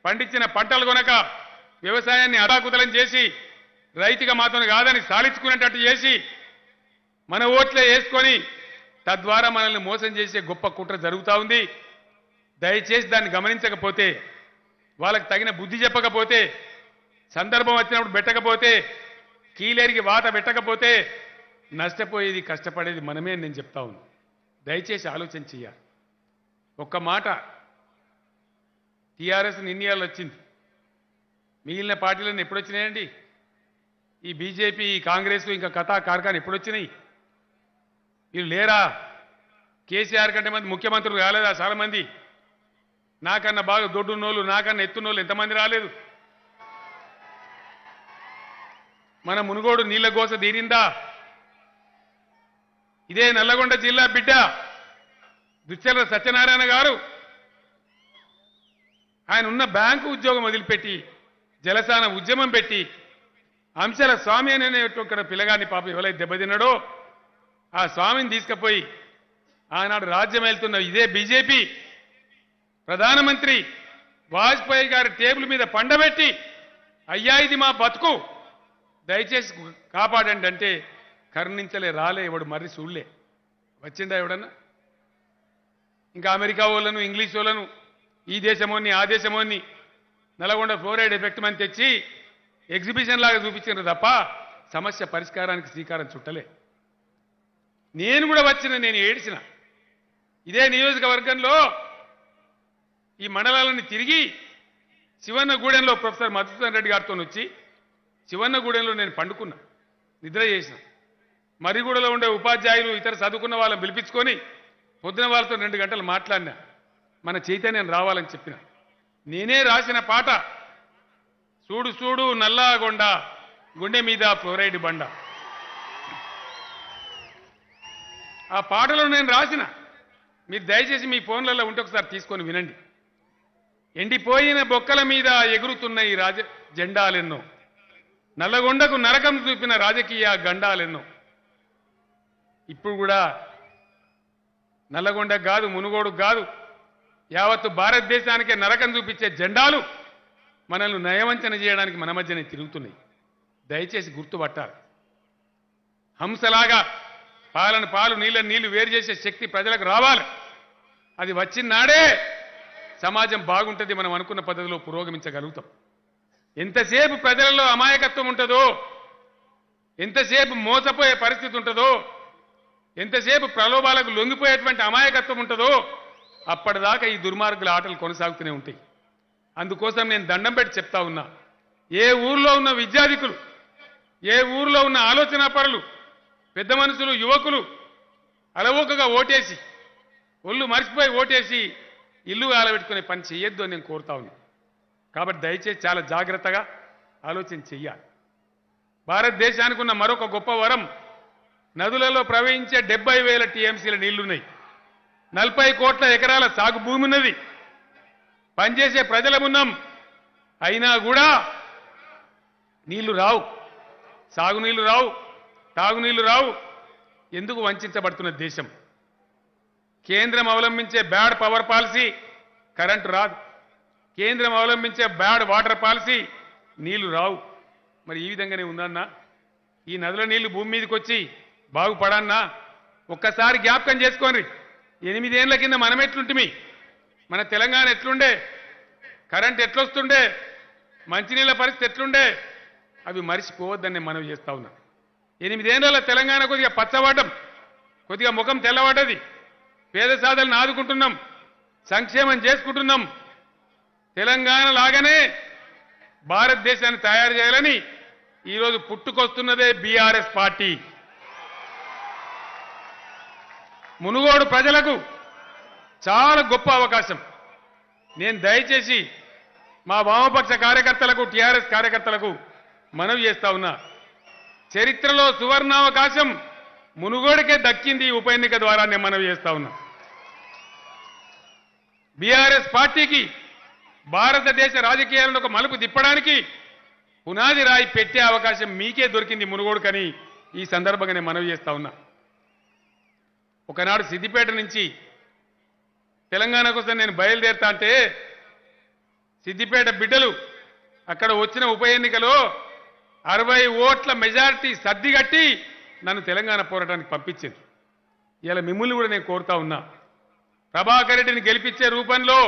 పండించిన పంటలు కొనక వ్యవసాయాన్ని అడాకుతలం చేసి రైతుగా మాత్రం కాదని సాలించుకునేటట్టు చేసి మన ఓట్లే వేసుకొని తద్వారా మనల్ని మోసం చేసే గొప్ప కుట్ర జరుగుతూ ఉంది. దయచేసి దాన్ని గమనించకపోతే, వాళ్ళకి తగిన బుద్ధి చెప్పకపోతే, సందర్భం వచ్చినప్పుడు పెట్టకపోతే, కీలేరికి వాత పెట్టకపోతే నష్టపోయేది, కష్టపడేది మనమే అని నేను చెప్తా ఉన్నాను. దయచేసి ఆలోచన చేయాలి. ఒక్క మాట, టీఆర్ఎస్ నిర్ణయాలు వచ్చింది, మిగిలిన పార్టీలను ఎప్పుడు వచ్చినాయండి? ఈ బీజేపీ, ఈ కాంగ్రెస్, ఇంకా కథా కార్ఖాన్ ఎప్పుడు వచ్చినాయి? వీళ్ళు లేరా? కేసీఆర్ కంటే మంది ముఖ్యమంత్రులు రాలేదా? చాలా మంది. నాకన్నా బాగా దొడ్డున్నోళ్ళు, నాకన్నా ఎత్తున్నోళ్ళు ఎంతమంది రాలేదు? మన మునుగోడు నీళ్ల గోస తీరిందా? ఇదే నల్లగొండ జిల్లా బిడ్డ దుశ్చల సత్యనారాయణ గారు ఆయన ఉన్న బ్యాంకు ఉద్యోగం వదిలిపెట్టి జలసాన ఉద్యమం పెట్టి అంశాల స్వామి అనే ఒక పిల్లగాన్ని పాప ఎవరైతే దెబ్బతిన్నాడో ఆ స్వామిని తీసుకుపోయి ఆనాడు రాజ్యం వెళ్తున్న ఇదే బీజేపీ ప్రధానమంత్రి వాజ్పేయి గారి టేబుల్ మీద పండబెట్టి అయ్యా ఇది మా బతుకు దయచేసి కాపాడండి అంటే కరుణించలే రాలే ఎవడు మర్రి చూడలే వచ్చిండా ఎవడన్నా ఇంకా అమెరికా వాళ్ళను ఇంగ్లీష్ వాళ్ళను ఈ దేశమోని ఆ దేశమోని నల్గొండ ఫ్లోరైడ్ ఎఫెక్ట్ అని తెచ్చి ఎగ్జిబిషన్ లాగా చూపించారు తప్ప సమస్య పరిష్కారానికి శ్రీకారం చుట్టలే నేను కూడా నేను ఏడ్చిన ఇదే నియోజకవర్గంలో ఈ మండలాలను తిరిగి శివన్నగూడెంలో ప్రొఫెసర్ మధుసూదన్ రెడ్డి గారితో వచ్చి శివన్నగూడెంలో నేను పండుకున్నా నిద్ర చేసిన మర్రిగూడలో ఉండే ఉపాధ్యాయులు ఇతర చదువుకున్న వాళ్ళని పిలిపించుకొని పొద్దున వాళ్ళతో 2 గంటలు మాట్లాడినా మన చైతన్యం రావాలని చెప్పిన నేనే రాసిన పాట చూడు చూడు నల్లాగొండ గుండె మీద ఫ్లోరైడ్ బండ ఆ పాటలో నేను రాసిన మీరు దయచేసి మీ ఫోన్లలో ఉంటే ఒకసారి తీసుకొని వినండి ఎండిపోయిన బొక్కల మీద ఎగురుతున్న ఈ జెండాలెన్నో నల్లగొండకు నరకం చూపిన రాజకీయ గండాలెన్నో ఇప్పుడు కూడా నల్లగొండకు కాదు మునుగోడుకు కాదు యావత్తు భారతదేశానికే నరకం చూపించే జెండాలు మనల్ని నయవంచన చేయడానికి మన మధ్యనే తిరుగుతున్నాయి దయచేసి గుర్తుపట్టాలి హంసలాగా పాలను పాలు నీళ్ళు వేరు చేసే శక్తి ప్రజలకు రావాలి అది వచ్చిన నాడే సమాజం బాగుంటుంది మనం అనుకున్న పద్ధతిలో పురోగమించగలుగుతాం ఎంతసేపు ప్రజలలో అమాయకత్వం ఉంటుందో ఎంతసేపు మోసపోయే పరిస్థితి ఉంటుందో ఎంతసేపు ప్రలోభాలకు లొంగిపోయేటువంటి అమాయకత్వం ఉంటుందో అప్పటిదాకా ఈ దుర్మార్గుల ఆటలు కొనసాగుతూనే ఉంటాయి అందుకోసం నేను దండం పెట్టి చెప్తా ఉన్నా ఏ ఊర్లో ఉన్న విద్యాధికులు ఏ ఊర్లో ఉన్న ఆలోచనా పరులు పెద్ద మనుషులు యువకులు అలవోకగా ఓటేసి ఒళ్ళు మర్చిపోయి ఓటేసి ఇల్లు ఆలబెట్టుకునే పని చేయొద్దు అని నేను కోరుతా ఉన్నా కాబట్టి దయచేసి చాలా జాగ్రత్తగా ఆలోచన చెయ్యాలి భారతదేశానికి ఉన్న మరొక గొప్ప వరం నదులలో ప్రవహించే 70,000 టీఎంసీల నీళ్లున్నాయి 40 కోట్ల ఎకరాల సాగు భూమి ఉన్నది పనిచేసే ప్రజలమున్నాం అయినా కూడా నీళ్లు రావు సాగునీళ్లు రావు తాగునీళ్లు రావు ఎందుకు వంచబడుతున్న దేశం కేంద్రం అవలంబించే బ్యాడ్ పవర్ పాలసీ కరెంటు రాదు కేంద్రం అవలంబించే బ్యాడ్ వాటర్ పాలసీ నీళ్లు రావు మరి ఈ విధంగానే ఉందన్నా ఈ నదుల నీళ్లు భూమి మీదకి వచ్చి బాగుపడన్నా ఒక్కసారి జ్ఞాపకం చేసుకోండి 8 ఏళ్ల కింద మనం ఎట్లుంటిమి మన తెలంగాణ ఎట్లుండే కరెంట్ ఎట్లొస్తుండే మంచినీళ్ళ పరిస్థితి ఎట్లుండే అవి మరిచిపోవద్దని మనం చేస్తా ఉన్నా 8 ఏళ్ల తెలంగాణ కొద్దిగా పచ్చబడ్డం కొద్దిగా ముఖం తెల్లబడ్డది పేద సాధనను ఆదుకుంటున్నాం సంక్షేమం చేసుకుంటున్నాం తెలంగాణ లాగానే భారతదేశాన్ని తయారు చేయాలని ఈరోజు పుట్టుకొస్తున్నదే బీఆర్ఎస్ పార్టీ మునుగోడు ప్రజలకు చాలా గొప్ప అవకాశం నేను దయచేసి మా వామపక్ష కార్యకర్తలకు టీఆర్ఎస్ కార్యకర్తలకు మనవి చేస్తా ఉన్నా చరిత్రలో సువర్ణావకాశం మునుగోడుకే దక్కింది ఉప ఎన్నిక ద్వారా నేను మనవి చేస్తా ఉన్నా బీఆర్ఎస్ పార్టీకి భారతదేశ రాజకీయాలను ఒక మలుపు తిప్పడానికి పునాది రాయి పెట్టే అవకాశం మీకే దొరికింది మునుగోడుకని ఈ సందర్భంగా నేను మనవి చేస్తా ఉన్నా ఒకనాడు సిద్దిపేట నుంచి తెలంగాణ కోసం నేను బయలుదేరుతా అంటే సిద్దిపేట బిడ్డలు అక్కడ వచ్చిన ఉప ఎన్నికలో 60 ఓట్ల మెజారిటీ సర్దిగట్టి నన్ను తెలంగాణ పోరాటానికి పంపించింది ఇలా మిమ్మల్ని కూడా నేను కోరుతా ఉన్నా ప్రభాకర్ రెడ్డిని గెలిపించే రూపంలో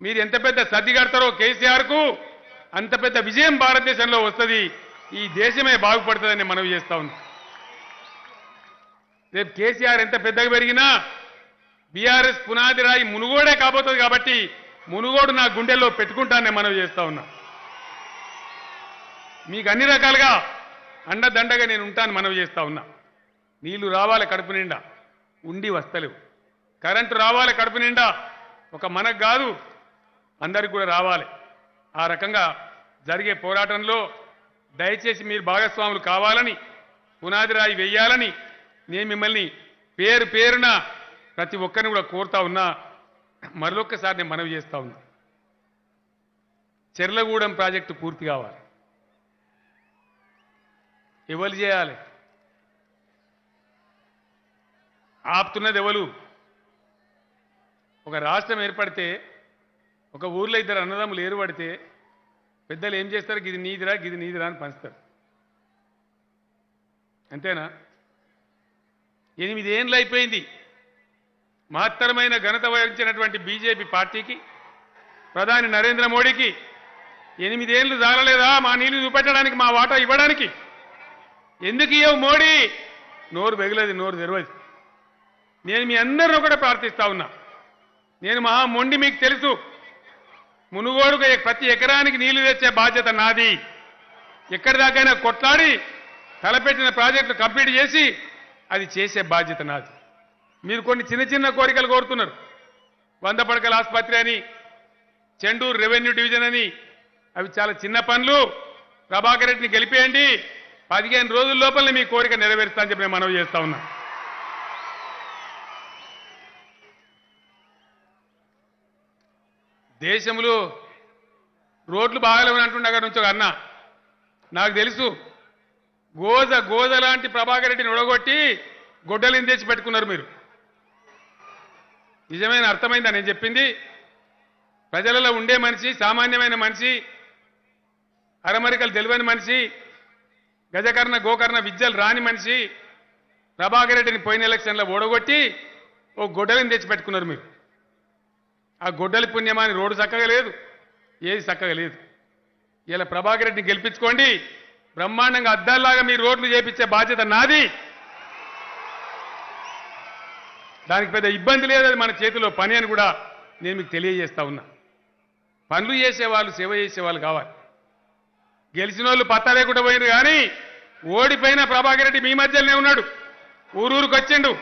మీరు ఎంత పెద్ద సర్ది కడతారో కేసీఆర్కు అంత పెద్ద విజయం భారతదేశంలో వస్తుంది ఈ దేశమే బాగుపడుతుందని మనవి చేస్తా ఉన్నా రేపు కేసీఆర్ ఎంత పెద్దగా పెరిగినా బీఆర్ఎస్ పునాది రాయి మునుగోడే కాబోతుంది కాబట్టి మునుగోడు నా గుండెల్లో పెట్టుకుంటానని మనవి చేస్తా ఉన్నా మీకు అన్ని రకాలుగా అండదండగా నేను ఉంటాను మనవి చేస్తా ఉన్నా నీళ్లు రావాలి కడుపు నిండా ఉండి వస్తలేవు కరెంటు రావాలి కడుపు నిండా ఒక మనకు కాదు అందరికి కూడా రావాలి ఆ రకంగా జరిగే పోరాటంలో దయచేసి మీరు భాగస్వాములు కావాలని పునాది రాయి వెయ్యాలని నేను మిమ్మల్ని పేరు పేరున ప్రతి ఒక్కరిని కూడా కోరుతా ఉన్నా మరొక్కసారి నేను మనవి చేస్తా ఉన్నా చెర్లగూడెం ప్రాజెక్టు పూర్తి కావాలి ఎవరు చేయాలి? ఆపుతున్నది ఎవరు? ఒక రాష్ట్రం ఏర్పడితే ఒక ఊర్లో ఇద్దరు అన్నదమ్ములు ఏర్పడితే పెద్దలు ఏం చేస్తారు? గిది నీదిరా గిది నీదిరా అని పంచుతారు. అంతేనా? 8 ఏళ్ళు అయిపోయింది. మహత్తరమైన ఘనత వహించినటువంటి బీజేపీ పార్టీకి, ప్రధాని నరేంద్ర మోడీకి 8 ఏళ్ళు జాలలేదా మా నీళ్లు చూపెట్టడానికి, మా వాటా ఇవ్వడానికి? ఎందుకు ఇవ్వవు మోడీ? నోరు బెగలేదు, నోరు తెరవదు. నేను మీ అందరిని కూడా ప్రార్థిస్తా ఉన్నా. నేను మహా మొండి, మీకు తెలుసు. మునుగోడుకు ప్రతి ఎకరానికి నీళ్లు తెచ్చే బాధ్యత నాది. ఎక్కడి దాకైనా కొట్లాడి తలపెట్టిన ప్రాజెక్టులు కంప్లీట్ చేసి అది చేసే బాధ్యత నాది. మీరు కొన్ని చిన్న చిన్న కోరికలు కోరుతున్నారు. 100 పడకల ఆసుపత్రి అని, చెండూరు రెవెన్యూ డివిజన్ అని. అవి చాలా చిన్న పనులు. ప్రభాకర్ రెడ్డిని గెలిపేయండి, 15 రోజుల లోపలనే మీ కోరిక నెరవేరుస్తా అని చెప్పి నేను మనవి చేస్తా ఉన్నా. దేశంలో రోడ్లు బాగాలేవని అంటుండే అక్కడ నుంచి ఒక అన్న, నాకు తెలుసు. గోద లాంటి ప్రభాకర్ రెడ్డిని ఉడగొట్టి గొడ్డలిని తెచ్చి పెట్టుకున్నారు మీరు. నిజమైన అర్థమైందా నేను చెప్పింది? ప్రజలలో ఉండే మనిషి, సామాన్యమైన మనిషి, అరమరికలు తెలివని మనిషి, గజకర్ణ గోకర్ణ విద్యలు రాని మనిషి ప్రభాకర్ రెడ్డిని పోయిన ఎలక్షన్లో ఓడగొట్టి ఓ గొడ్డలిని తెచ్చి పెట్టుకున్నారు మీరు. ఆ గొడ్డలి పుణ్యమాని రోడ్డు చక్కగా లేదు, ఏది చక్కగా లేదు. ఇలా ప్రభాకర్ రెడ్డిని గెలిపించుకోండి, బ్రహ్మాండంగా అద్దాల్లాగా మీ రోడ్లు చేపించే బాధ్యత నాది. దానికి పెద్ద ఇబ్బంది లేదు, అది మన చేతిలో పని అని కూడా నేను మీకు తెలియజేస్తా ఉన్నా. పనులు చేసేవాళ్ళు, సేవ చేసేవాళ్ళు కావాలి. గెలిచిన వాళ్ళు పత్తా లేకుండా పోయినారు, కానీ ఓడిపోయిన ప్రభాకర్ రెడ్డి మీ మధ్యలోనే ఉన్నాడు. ఊరూరికి వచ్చిండు,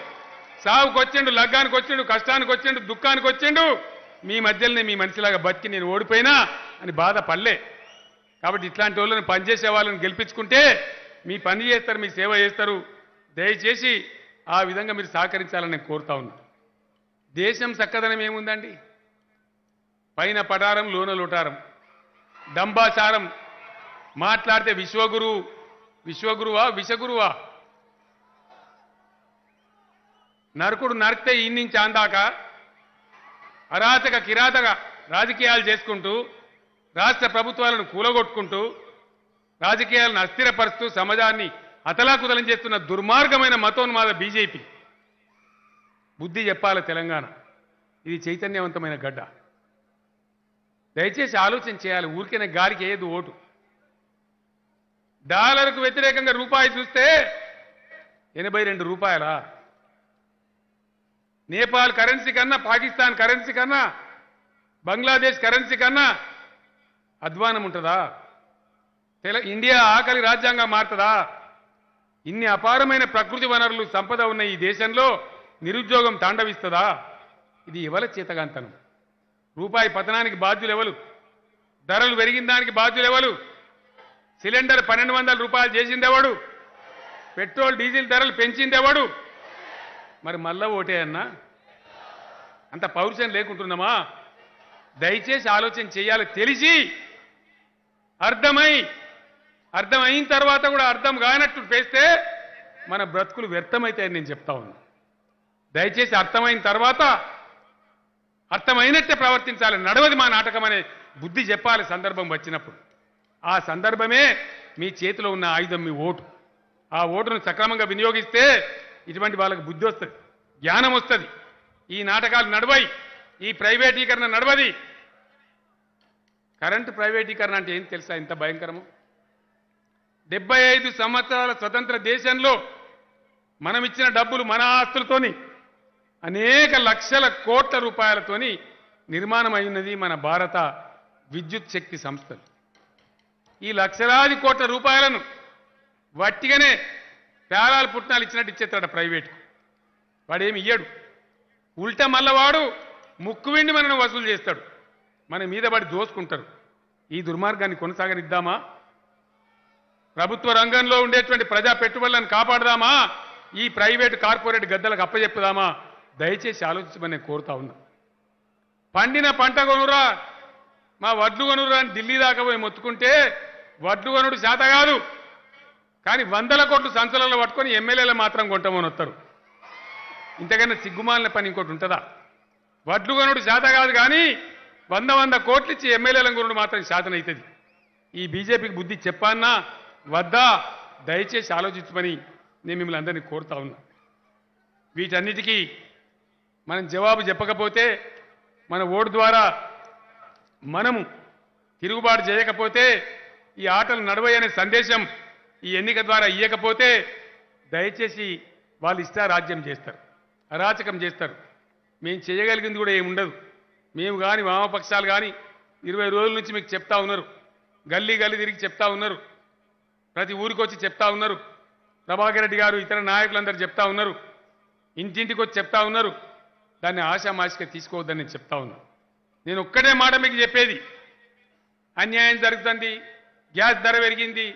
సావుకు వచ్చిండు, లగ్గానికి వచ్చిండు, కష్టానికి వచ్చిండు, దుఃఖానికి వచ్చిండు. మీ మధ్యలోనే మీ మనిషిలాగా బతికి నేను ఓడిపోయినా అని బాధ పడలే. కాబట్టి ఇట్లాంటి వాళ్ళని పనిచేసే వాళ్ళని గెలిపించుకుంటే మీ పని చేస్తారు, మీ సేవ చేస్తారు. దయచేసి ఆ విధంగా మీరు సహకరించాలని నేను కోరుతా ఉన్నా. దేశం చక్కదనం ఏముందండి? పైన పటారం, లోన లోటారం, డంబాచారం. మాట్లాడితే విశ్వగురువా విషగురువా? నరకుడు నరికితే ఈ నుంచి అందాక అరాచక కిరాతక రాజకీయాలు చేసుకుంటూ, రాష్ట్ర ప్రభుత్వాలను కూలగొట్టుకుంటూ, రాజకీయాలను అస్థిరపరుస్తూ, సమాజాన్ని అతలాకుతలం చేస్తున్న దుర్మార్గమైన మతోన్మాద బీజేపీ బుద్ధి చెప్పాలి. తెలంగాణ ఇది చైతన్యవంతమైన గడ్డ. దయచేసి ఆలోచన చేయాలి. ఊరికైనా గారికి ఏది ఓటు. డాలర్కు వ్యతిరేకంగా రూపాయి చూస్తే 82 రూపాయలా? నేపాల్ కరెన్సీ కన్నా, పాకిస్తాన్ కరెన్సీ కన్నా, బంగ్లాదేశ్ కరెన్సీ కన్నా అధ్వానం ఉంటుందా? ఇండియా ఆకలి రాజ్యాంగం మారుతుందా? ఇన్ని అపారమైన ప్రకృతి వనరులు, సంపద ఉన్న ఈ దేశంలో నిరుద్యోగం తాండవిస్తుందా? ఇది ఎవరి చేతగాంతనం? రూపాయి పతనానికి బాధ్యులు ఎవరు? ధరలు పెరిగిన దానికి బాధ్యులు ఎవరు? సిలిండర్ 1200 రూపాయలు చేసిందెవడు? పెట్రోల్ డీజిల్ ధరలు పెంచిందెవడు? మరి మళ్ళా ఓటే అన్నా? అంత పౌరుషం లేకుంటున్నామా? దయచేసి ఆలోచన చేయాలి. తెలిసి అర్థమైన తర్వాత కూడా అర్థం కానట్టు పేస్తే మన బ్రతుకులు వ్యర్థమవుతాయని నేను చెప్తా ఉన్నా. దయచేసి అర్థమైన తర్వాత అర్థమైనట్టే ప్రవర్తించాలి. నడవది మా నాటకం అనే బుద్ధి చెప్పాలి సందర్భం వచ్చినప్పుడు. ఆ సందర్భమే మీ చేతిలో ఉన్న ఆయుధం, మీ ఓటు. ఆ ఓటును సక్రమంగా వినియోగిస్తే ఇటువంటి వాళ్ళకి బుద్ధి వస్తుంది, జ్ఞానం వస్తుంది. ఈ నాటకాలు నడవయి, ఈ ప్రైవేటీకరణ నడవది. కరెంటు ప్రైవేటీకరణ అంటే ఏం తెలుసా? ఇంత భయంకరము. 75 సంవత్సరాల స్వతంత్ర దేశంలో మనం ఇచ్చిన డబ్బులు, మన ఆస్తులతోని అనేక లక్షల కోట్ల రూపాయలతోని నిర్మాణం అయినది మన భారత విద్యుత్ శక్తి సంస్థలు. ఈ లక్షలాది కోట్ల రూపాయలను వట్టిగానే పేరాలు పుట్నాలు ఇచ్చినట్టు ఇచ్చేస్తాడు ప్రైవేట్. వాడేమి ఇయ్యడు. ఉల్టా మళ్ళా వాడు ముక్కు వెండి మనను వసూలు చేస్తాడు. మన మీద పడి దోసుకుంటారు. ఈ దుర్మార్గాన్ని కొనసాగనిద్దామా? ప్రభుత్వ రంగంలో ఉండేటువంటి ప్రజా పెట్టుబడులను కాపాడదామా? ఈ ప్రైవేటు కార్పొరేట్ గద్దలకు అప్పచెప్పుదామా? దయచేసి ఆలోచించమని నేను కోరుతా ఉన్నా. పండిన పంట కొనురా, మా వడ్లు కొనురా అని ఢిల్లీ దాకా పోయి మొత్తుకుంటే వడ్లు కొనుడు చేత కాదు. కానీ 100 కోట్లు సంచలనాలు పట్టుకొని ఎమ్మెల్యేలు మాత్రం కొంటామని వస్తారు. ఇంతకన్నా సిగ్గుమాలిన పని ఇంకోటి ఉంటుందా? వడ్లు కొనుడు శాత కాదు కానీ 100 కోట్లు ఇచ్చి ఎమ్మెల్యేలను కొనుడు మాత్రం శాతనవుతుంది. ఈ బీజేపీకి బుద్ధి చెప్పానా వద్దా? దయచేసి ఆలోచించమని నేను మిమ్మల్ని అందరినీ కోరుతా ఉన్నా. వీటన్నిటికీ మనం జవాబు చెప్పకపోతే, మన ఓటు ద్వారా మనము తిరుగుబాటు చేయకపోతే, ఈ ఆటలు నడవయనే సందేశం ఈ ఎన్నిక ద్వారా ఇయ్యకపోతే దయచేసి వాళ్ళు ఇష్టారాజ్యం చేస్తారు, అరాచకం చేస్తారు. మేము చేయగలిగింది కూడా ఏముండదు. మేము కానీ వామపక్షాలు కానీ 20 రోజుల నుంచి మీకు చెప్తా ఉన్నారు, గల్లీ గల్లీ తిరిగి చెప్తా ఉన్నారు, ప్రతి ఊరికి వచ్చి చెప్తా ఉన్నారు. ప్రభాకర్ రెడ్డి గారు ఇతర నాయకులందరూ చెప్తా ఉన్నారు, ఇంటింటికి వచ్చి చెప్తా ఉన్నారు. దాన్ని ఆశామాషిగా తీసుకోవద్దని నేను చెప్తా ఉన్నా. నేను ఒక్కటే మాట మీకు చెప్పేది, అన్యాయం జరుగుతుంది, గ్యాస్ ధర పెరిగింది,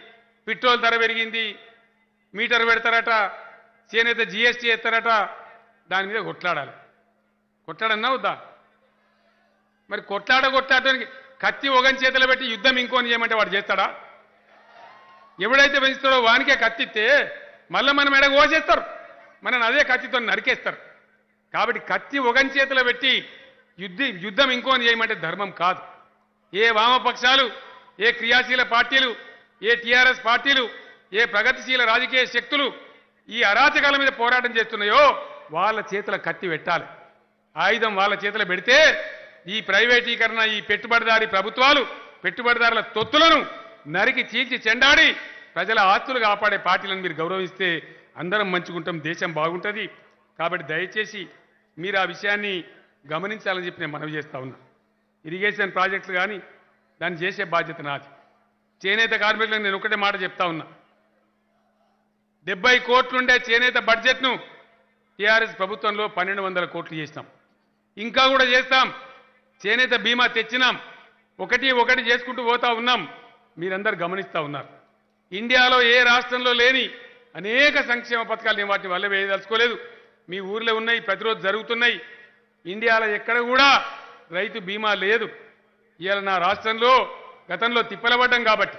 పెట్రోల్ ధర పెరిగింది, మీటర్ పెడతారట, చేనేత జీఎస్టీ ఎత్తారట, దాని మీద కొట్లాడాలి. కొట్లాడన్నా వద్దా? మరి కొట్లాడటానికి కత్తి ఒకని చేతిలో పెట్టి యుద్ధం ఇంకోని చేయమంటే వాడు చేస్తాడా? ఎవడైతే పెంచుతాడో వానికే కత్తిస్తే మళ్ళీ మనం ఎడ కోసేస్తారు, మనం అదే కత్తితో నరికేస్తారు. కాబట్టి కత్తి ఒకని చేతిలో పెట్టి యుద్ధం ఇంకోని చేయమంటే ధర్మం కాదు. ఏ వామపక్షాలు, ఏ క్రియాశీల పార్టీలు, ఏ టీఆర్ఎస్ పార్టీలు, ఏ ప్రగతిశీల రాజకీయ శక్తులు ఈ అరాచకాల మీద పోరాటం చేస్తున్నాయో వాళ్ళ చేతుల కత్తి పెట్టాలి. ఆయుధం వాళ్ళ చేతిలో పెడితే ఈ ప్రైవేటీకరణ, ఈ పెట్టుబడిదారీ ప్రభుత్వాలు పెట్టుబడిదారుల తొత్తులను నరికి చీల్చి చెండాడి ప్రజల ఆస్తులు కాపాడే పార్టీలను మీరు గౌరవిస్తే అందరం మంచుకుంటాం, దేశం బాగుంటుంది. కాబట్టి దయచేసి మీరు ఆ విషయాన్ని గమనించాలని చెప్పి నేను మనవి చేస్తా ఉన్నా. ఇరిగేషన్ ప్రాజెక్టులు కానీ దాన్ని చేసే బాధ్యత నాది. చేనేత కార్మికులకు నేను ఒకటే మాట చెప్తా ఉన్నా, 70 కోట్లుండే చేనేత బడ్జెట్ను టీఆర్ఎస్ ప్రభుత్వంలో 1200 కోట్లు చేసినాం, ఇంకా కూడా చేస్తాం. చేనేత బీమా తెచ్చినాం, ఒకటి చేసుకుంటూ పోతా ఉన్నాం. మీరందరూ గమనిస్తూ ఉన్నారు. ఇండియాలో ఏ రాష్ట్రంలో లేని అనేక సంక్షేమ పథకాలు నేను వాటిని వల్ల వేయదలుచుకోలేదు. మీ ఊర్లో ఉన్నాయి, ప్రతిరోజు జరుగుతున్నాయి. ఇండియాలో ఎక్కడ కూడా రైతు బీమా లేదు. ఇవాళ నా రాష్ట్రంలో గతంలో తిప్పలబడ్డాం కాబట్టి,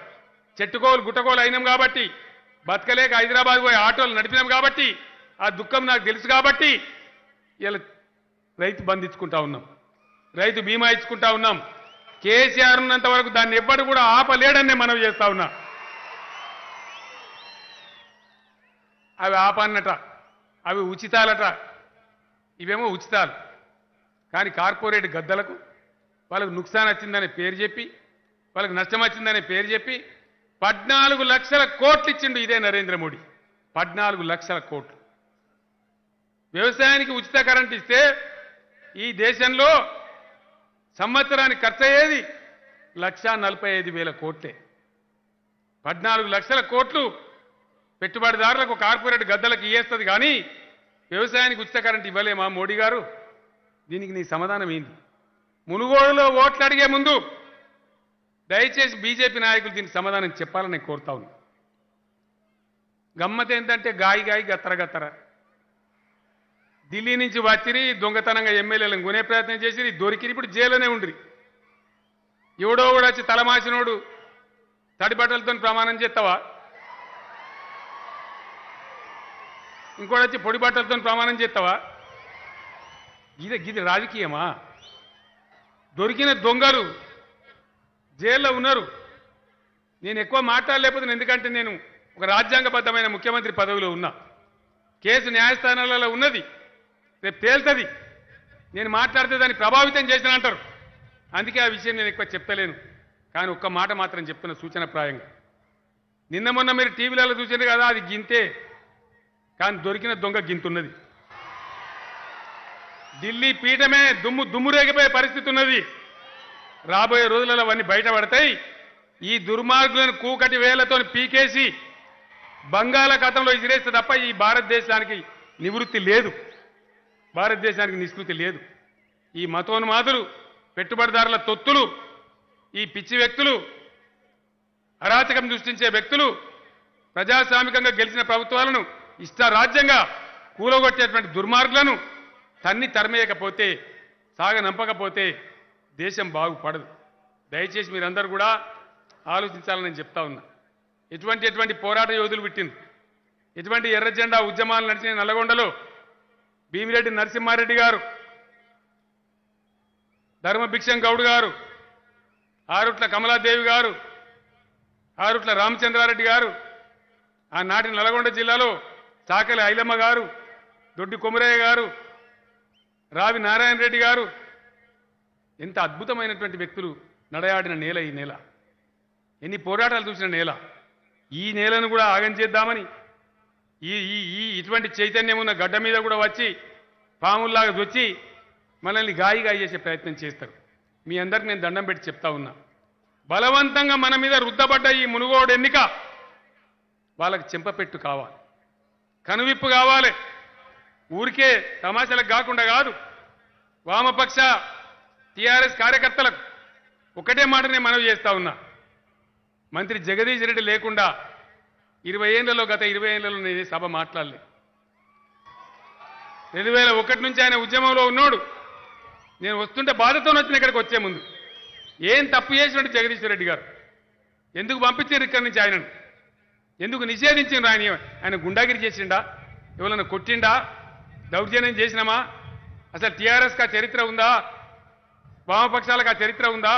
చెట్టుకోలు గుట్టకోలు అయినాం కాబట్టి, బతకలేక హైదరాబాద్ పోయి ఆటోలు నడిపినాం కాబట్టి, ఆ దుఃఖం నాకు తెలుసు కాబట్టి ఇలా రైతు బంధు ఇచ్చుకుంటా ఉన్నాం, రైతు బీమా ఇచ్చుకుంటా ఉన్నాం. కేసీఆర్ ఉన్నంత వరకు దాన్ని ఎవ్వడు కూడా ఆపలేడని మనవి చేస్తా ఉన్నా. అవి ఆపన్నట, అవి ఉచితాలట. ఇవేమో ఉచితాలు, కానీ కార్పొరేట్ గద్దలకు వాళ్ళకు నుక్సాన్ వచ్చిందనే పేరు చెప్పి, వాళ్ళకి నష్టం వచ్చిందనే పేరు చెప్పి 14 లక్షల కోట్లు ఇచ్చిండు ఇదే నరేంద్ర మోడీ. 14 లక్షల కోట్లు. వ్యవసాయానికి ఉచిత కరెంట్ ఇస్తే ఈ దేశంలో సంవత్సరానికి ఖర్చు అయ్యేది 1,45,000 కోట్లే. 14 లక్షల కోట్లు పెట్టుబడిదారులకు, కార్పొరేట్ గద్దలకు ఇయ్యేస్తుంది, కానీ వ్యవసాయానికి ఉచిత కరెంట్ ఇవ్వలేమా మోడీ గారు? దీనికి నీ సమాధానం ఏంది? మునుగోడులో ఓట్లు అడిగే ముందు దయచేసి బీజేపీ నాయకులు దీనికి సమాధానం చెప్పాలని నేను కోరుతా ఉన్నా. గమ్మత్ ఏంటంటే గాయి గత్తర గత్తర ఢిల్లీ నుంచి వచ్చిరి, దొంగతనంగా ఎమ్మెల్యేలను కొనే ప్రయత్నం చేసిరి, దొరికిరి, ఇప్పుడు జైల్లోనే ఉండ్రి. ఎవడో కూడా వచ్చి తలమాసినోడు తడి బట్టలతో ప్రమాణం చేస్తావా? ఇంకోటి వచ్చి పొడి బట్టలతో ప్రమాణం చేస్తావా? గిది రాజకీయమా? దొరికిన దొంగలు జైల్లో ఉన్నారు. నేను ఎక్కువ మాట్లాడలేకపోతున్నాను, ఎందుకంటే నేను ఒక రాజ్యాంగబద్ధమైన ముఖ్యమంత్రి పదవిలో ఉన్నా. కేసు న్యాయస్థానాలలో ఉన్నది, రేపు తేల్తుంది. నేను మాట్లాడితే దాన్ని ప్రభావితం చేసిన అంటారు. అందుకే ఆ విషయం నేను ఎక్కువ చెప్తలేను. కానీ ఒక్క మాట మాత్రం చెప్తున్న సూచనప్రాయంగా. నిన్న మొన్న మీరు టీవీలలో చూసారు కదా, అది గింతే, కానీ దొరికిన దొంగ గింతున్నది. ఢిల్లీ పీఠమే దుమ్ము రేగిపోయే పరిస్థితి ఉన్నది. రాబోయే రోజులలో అవన్నీ బయటపడతాయి. ఈ దుర్మార్గులను కూకటి వేలతో పీకేసి బంగాళాఖాతంలో ఇసిరేస్తే తప్ప ఈ భారతదేశానికి నివృత్తి లేదు, భారతదేశానికి నిష్కృతి లేదు. ఈ మతోన్మాదులు, పెట్టుబడిదారుల తొత్తులు, ఈ పిచ్చి వ్యక్తులు, అరాచకం సృష్టించే వ్యక్తులు ప్రజాస్వామికంగా గెలిచిన ప్రభుత్వాలను ఇష్టారాజ్యంగా కూలగొట్టేటువంటి దుర్మార్గులను తరిమేయకపోతే, సాగనంపకపోతే దేశం బాగుపడదు. దయచేసి మీరందరూ కూడా ఆలోచించాలని నేను చెప్తా ఉన్నా. ఎటువంటి పోరాట యోధులు పుట్టింది, ఎటువంటి ఎర్ర జెండా ఉద్యమాలు నడిచిన నల్లగొండలో భీమిరెడ్డి నరసింహారెడ్డి గారు, ధర్మభిక్షం గౌడ్ గారు, ఆరుట్ల కమలాదేవి గారు, ఆరుట్ల రామచంద్రారెడ్డి గారు, ఆనాటి నల్గొండ జిల్లాలో చాకలి ఐలమ్మ గారు, దొడ్డి కొమరయ్య గారు, రావి నారాయణ రెడ్డి గారు, ఎంత అద్భుతమైనటువంటి వ్యక్తులు నడయాడిన నేల ఈ నేల. ఎన్ని పోరాటాలు చూసిన నేల. ఈ నేలను కూడా ఆగం చేద్దామని ఇటువంటి చైతన్యం ఉన్న గడ్డ మీద కూడా వచ్చి పాముల్లాగా వచ్చి మనల్ని గాయి చేసే ప్రయత్నం చేస్తారు. మీ అందరికి నేను దండం పెట్టి చెప్తా ఉన్నా, బలవంతంగా మన మీద రుద్దబడ్డ ఈ మునుగోడు ఎన్నిక వాళ్ళకి చెంపపెట్టు కావాలి, కనువిప్పు కావాలి. ఊరికే తమాషాలకు కాకుండా కాదు. వామపక్ష టీఆర్ఎస్ కార్యకర్తలకు ఒకటే మాట నేను మనవి చేస్తా ఉన్నా, మంత్రి జగదీష్ రెడ్డి లేకుండా గత 20 ఏళ్లలో నేను సభ మాట్లాడలేదు. 2001 నుంచి ఆయన ఉద్యమంలో ఉన్నాడు. నేను వస్తుంటే బాధతో వచ్చిన ఇక్కడికి వచ్చే ముందు ఏం తప్పు చేసినట్టు జగదీశ్వర్ రెడ్డి గారు ఎందుకు పంపించారు ఇక్కడి నుంచి? ఆయనను ఎందుకు నిషేధించిండ్రు? ఆయన గుండాగిరి చేసిండా? ఎవరైనా కొట్టిండా? దౌర్జన్యం చేసినామా? అసలు టీఆర్ఎస్కి ఆ చరిత్ర ఉందా? వామపక్షాలకు ఆ చరిత్ర ఉందా?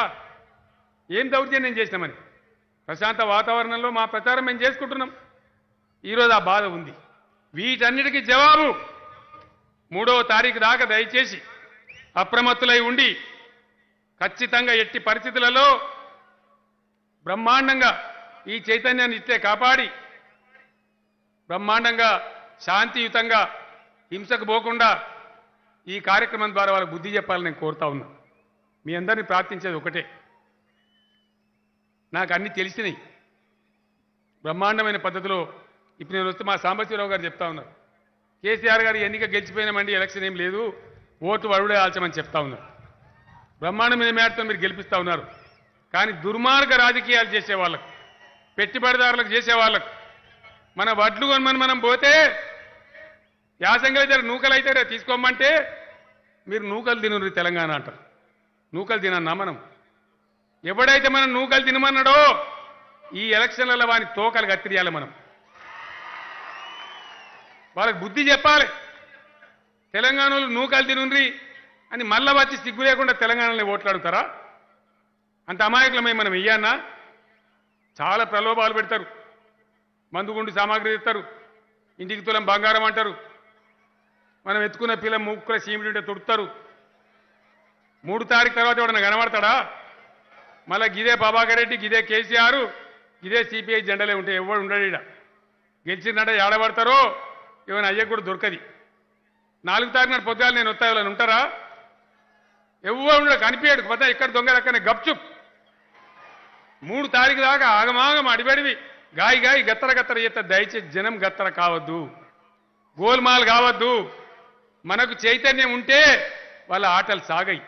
ఏం దౌర్జన్యం చేసినామని ప్రశాంత వాతావరణంలో మా ప్రచారం మేము చేసుకుంటున్నాం. ఈరోజు ఆ బాధ ఉంది. వీటన్నిటికీ జవాబు 3వ తారీఖు దాకా దయచేసి అప్రమత్తులై ఉండి ఖచ్చితంగా ఎట్టి పరిస్థితులలో బ్రహ్మాండంగా ఈ చైతన్యాన్ని ఇట్లే కాపాడి బ్రహ్మాండంగా శాంతియుతంగా హింసకు పోకుండా ఈ కార్యక్రమం ద్వారా వాళ్ళకు బుద్ధి చెప్పాలని నేను కోరుతా ఉన్నా. మీ అందరినీ ప్రార్థించేది ఒకటే, నాకు అన్ని తెలిసినాయి బ్రహ్మాండమైన పద్ధతిలో. ఇప్పుడు నేను వస్తే మా సాంబశివరావు గారు చెప్తా ఉన్నారు, కేసీఆర్ గారు ఎన్నిక గెలిచిపోయినామండి, ఎలక్షన్ ఏం లేదు, ఓటు వరుడే ఆల్చమని చెప్తా ఉన్నారు. బ్రహ్మాండమైన మేరతో మీరు గెలిపిస్తా ఉన్నారు. కానీ దుర్మార్గ రాజకీయాలు చేసే వాళ్ళకు, పెట్టుబడిదారులకు చేసే వాళ్ళకు, మన వడ్లు కొనమని మనం పోతే యాసంగి అయితే నూకలు అయితే తీసుకోమంటే మీరు నూకలు తినరు తెలంగాణ అంటారు. నూకలు తినన్నా మనం? ఎవడైతే మనం నూకలు తినమన్నాడో ఈ ఎలక్షన్లలో వాని తోకలు కత్తిరియాలి. మనం వాళ్ళకి బుద్ధి చెప్పాలి. తెలంగాణలో నూకలు తినుండ్రి అని మళ్ళా వచ్చి సిగ్గు లేకుండా తెలంగాణలో ఓట్లాడుతారా? అంత అమాయకులమై మనం వెయ్యన్నా? చాలా ప్రలోభాలు పెడతారు, మందుగుండు సామాగ్రి ఇస్తారు, ఇంటికి తులం బంగారం అంటారు, మనం ఎత్తుకున్న పిల్ల ముక్కుల సీమిడి ఉంటే తుడుతారు. 3 తారీఖు తర్వాత ఎవడన్నా కనబడతాడా? మళ్ళా గిదే ప్రభాకర్ రెడ్డి, గిదే కేసీఆర్, గిదే సిపిఐ జెండలే ఉంటే ఎవడు ఉండడు. ఈడ గెలిచిందంటే ఏడబడతారో ఏమైనా అయ్యకు కూడా దొరకది. 4 తారీఖు నాడు పొద్దుగాలు నేను వస్తా, ఎవరైనా ఉంటారా? ఎవరు ఉండడు, కనిపించాడు కొత్త ఇక్కడ దొంగ దక్కనే గప్చుప్. 3 తారీఖు దాకా ఆగమాగం అడిబడివి గాయి గత్తర చేస్తే దయచేసి జనం గత్తర కావద్దు, గోల్మాల్ కావద్దు. మనకు చైతన్యం ఉంటే వాళ్ళ ఆటలు సాగాయి.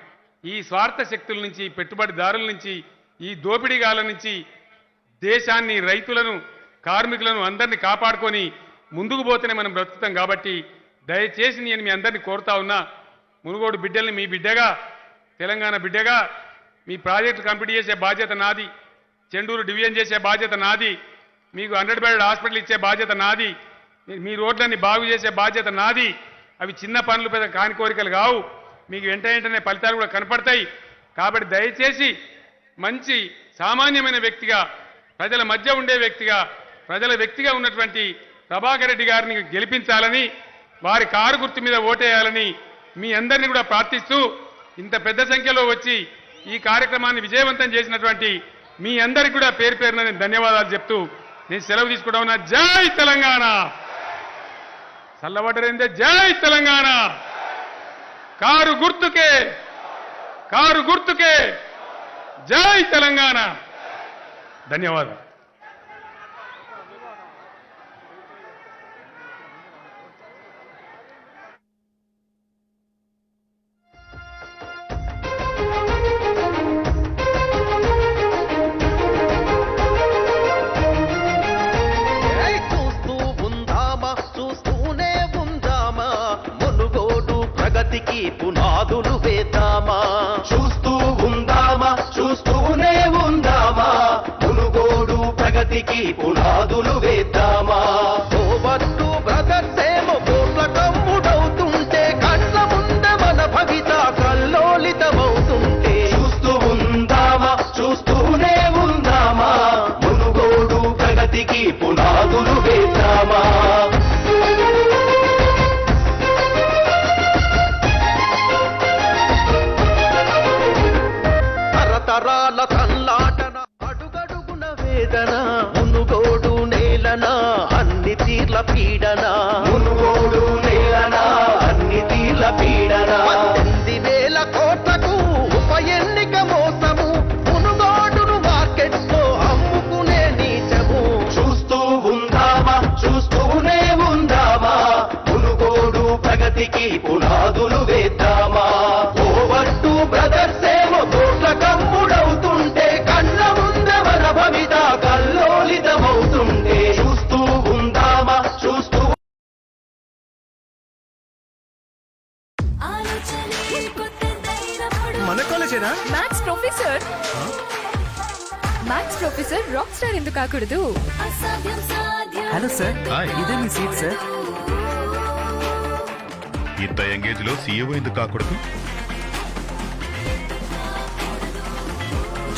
ఈ స్వార్థ శక్తుల నుంచి, పెట్టుబడిదారుల నుంచి, ఈ దోపిడీగాల నుంచి దేశాన్ని, రైతులను, కార్మికులను అందరినీ కాపాడుకొని ముందుకు పోతేనే మనం బ్రతుకుతాం. కాబట్టి దయచేసి నేను మీ అందరినీ కోరుతా ఉన్నా, మునుగోడు బిడ్డల్ని మీ బిడ్డగా, తెలంగాణ బిడ్డగా మీ ప్రాజెక్టు కంప్లీట్ చేసే బాధ్యత నాది, చెండూరు డివిజన్ చేసే బాధ్యత నాది, మీకు 100 బెడ్ హాస్పిటల్ ఇచ్చే బాధ్యత నాది, మీ రోడ్లన్నీ బాగు చేసే బాధ్యత నాది. అవి చిన్న పనులు, పెద్ద కాని కోరికలు కావు. మీకు వెంటనే ఫలితాలు కూడా కనపడతాయి. కాబట్టి దయచేసి మంచి సామాన్యమైన వ్యక్తిగా, ప్రజల మధ్య ఉండే వ్యక్తిగా, ప్రజల వ్యక్తిగా ఉన్నటువంటి ప్రభాకర్ రెడ్డి గారిని గెలిపించాలని, వారి కారు గుర్తు మీద ఓటేయాలని మీ అందరినీ కూడా ప్రార్థిస్తూ, ఇంత పెద్ద సంఖ్యలో వచ్చి ఈ కార్యక్రమాన్ని విజయవంతం చేసినటువంటి మీ అందరికీ కూడా పేరు పేరున నేను ధన్యవాదాలు చెప్తూ నేను సెలవు తీసుకుంటా ఉన్నా. జై తెలంగాణ! చల్లబడ్డరేందే జై తెలంగాణ! కారు గుర్తుకే జై తెలంగాణ! ధన్యవాదాలు. పునాదులు వేద్దామా, చూస్తూనే ఉందామా, మునుగోడు ప్రగతికి పునాదులు వేద్దామా ఓవట్టు బ్రదర్స్ ఏమో కోట్ల కమ్ముడవుతుంటే కళ్ళ ముంద మన భవిత కల్లోలితమవుతుంటే చూస్తూ ఉందామా చూస్తూనే ఉందామా మునుగోడు ప్రగతికి పునాదులు వేద్దామా తరతరాల తల్లాటన అడుగడుగున వేదన మునుగోడు నేలన అన్ని తీర్ల పీడన మునుగోడు నేలన అన్ని తీర్ల పీడన 18,000 కోట్లకు ఉప ఎన్నిక మోసము మునుగోడును మార్కెట్లో అమ్ముకునే నీచము చూస్తూ ఉందామా చూస్తూనే ఉందామా మునుగోడు ప్రగతికి పునాదులు వేద్దామా ఓవట్టు బ్రదర్స్ ఏమో కోట్ల కమ్ముడవుతుంటే కళ్ళ ముందే మన భవిత కల్లోలితమవుతుంటే చూస్తూ ఉందామా చూస్తూ మన కాలేజేనా మ్యాథ్స్ ప్రొఫెసర్ రాక్ స్టార్ ఎందుకు కాకూడదు హలో సార్ ఇదే మీ సీట్ సార్ ఇంత ఎంగేజ్ లో సీఈఓ ఎందుకు కాకూడదు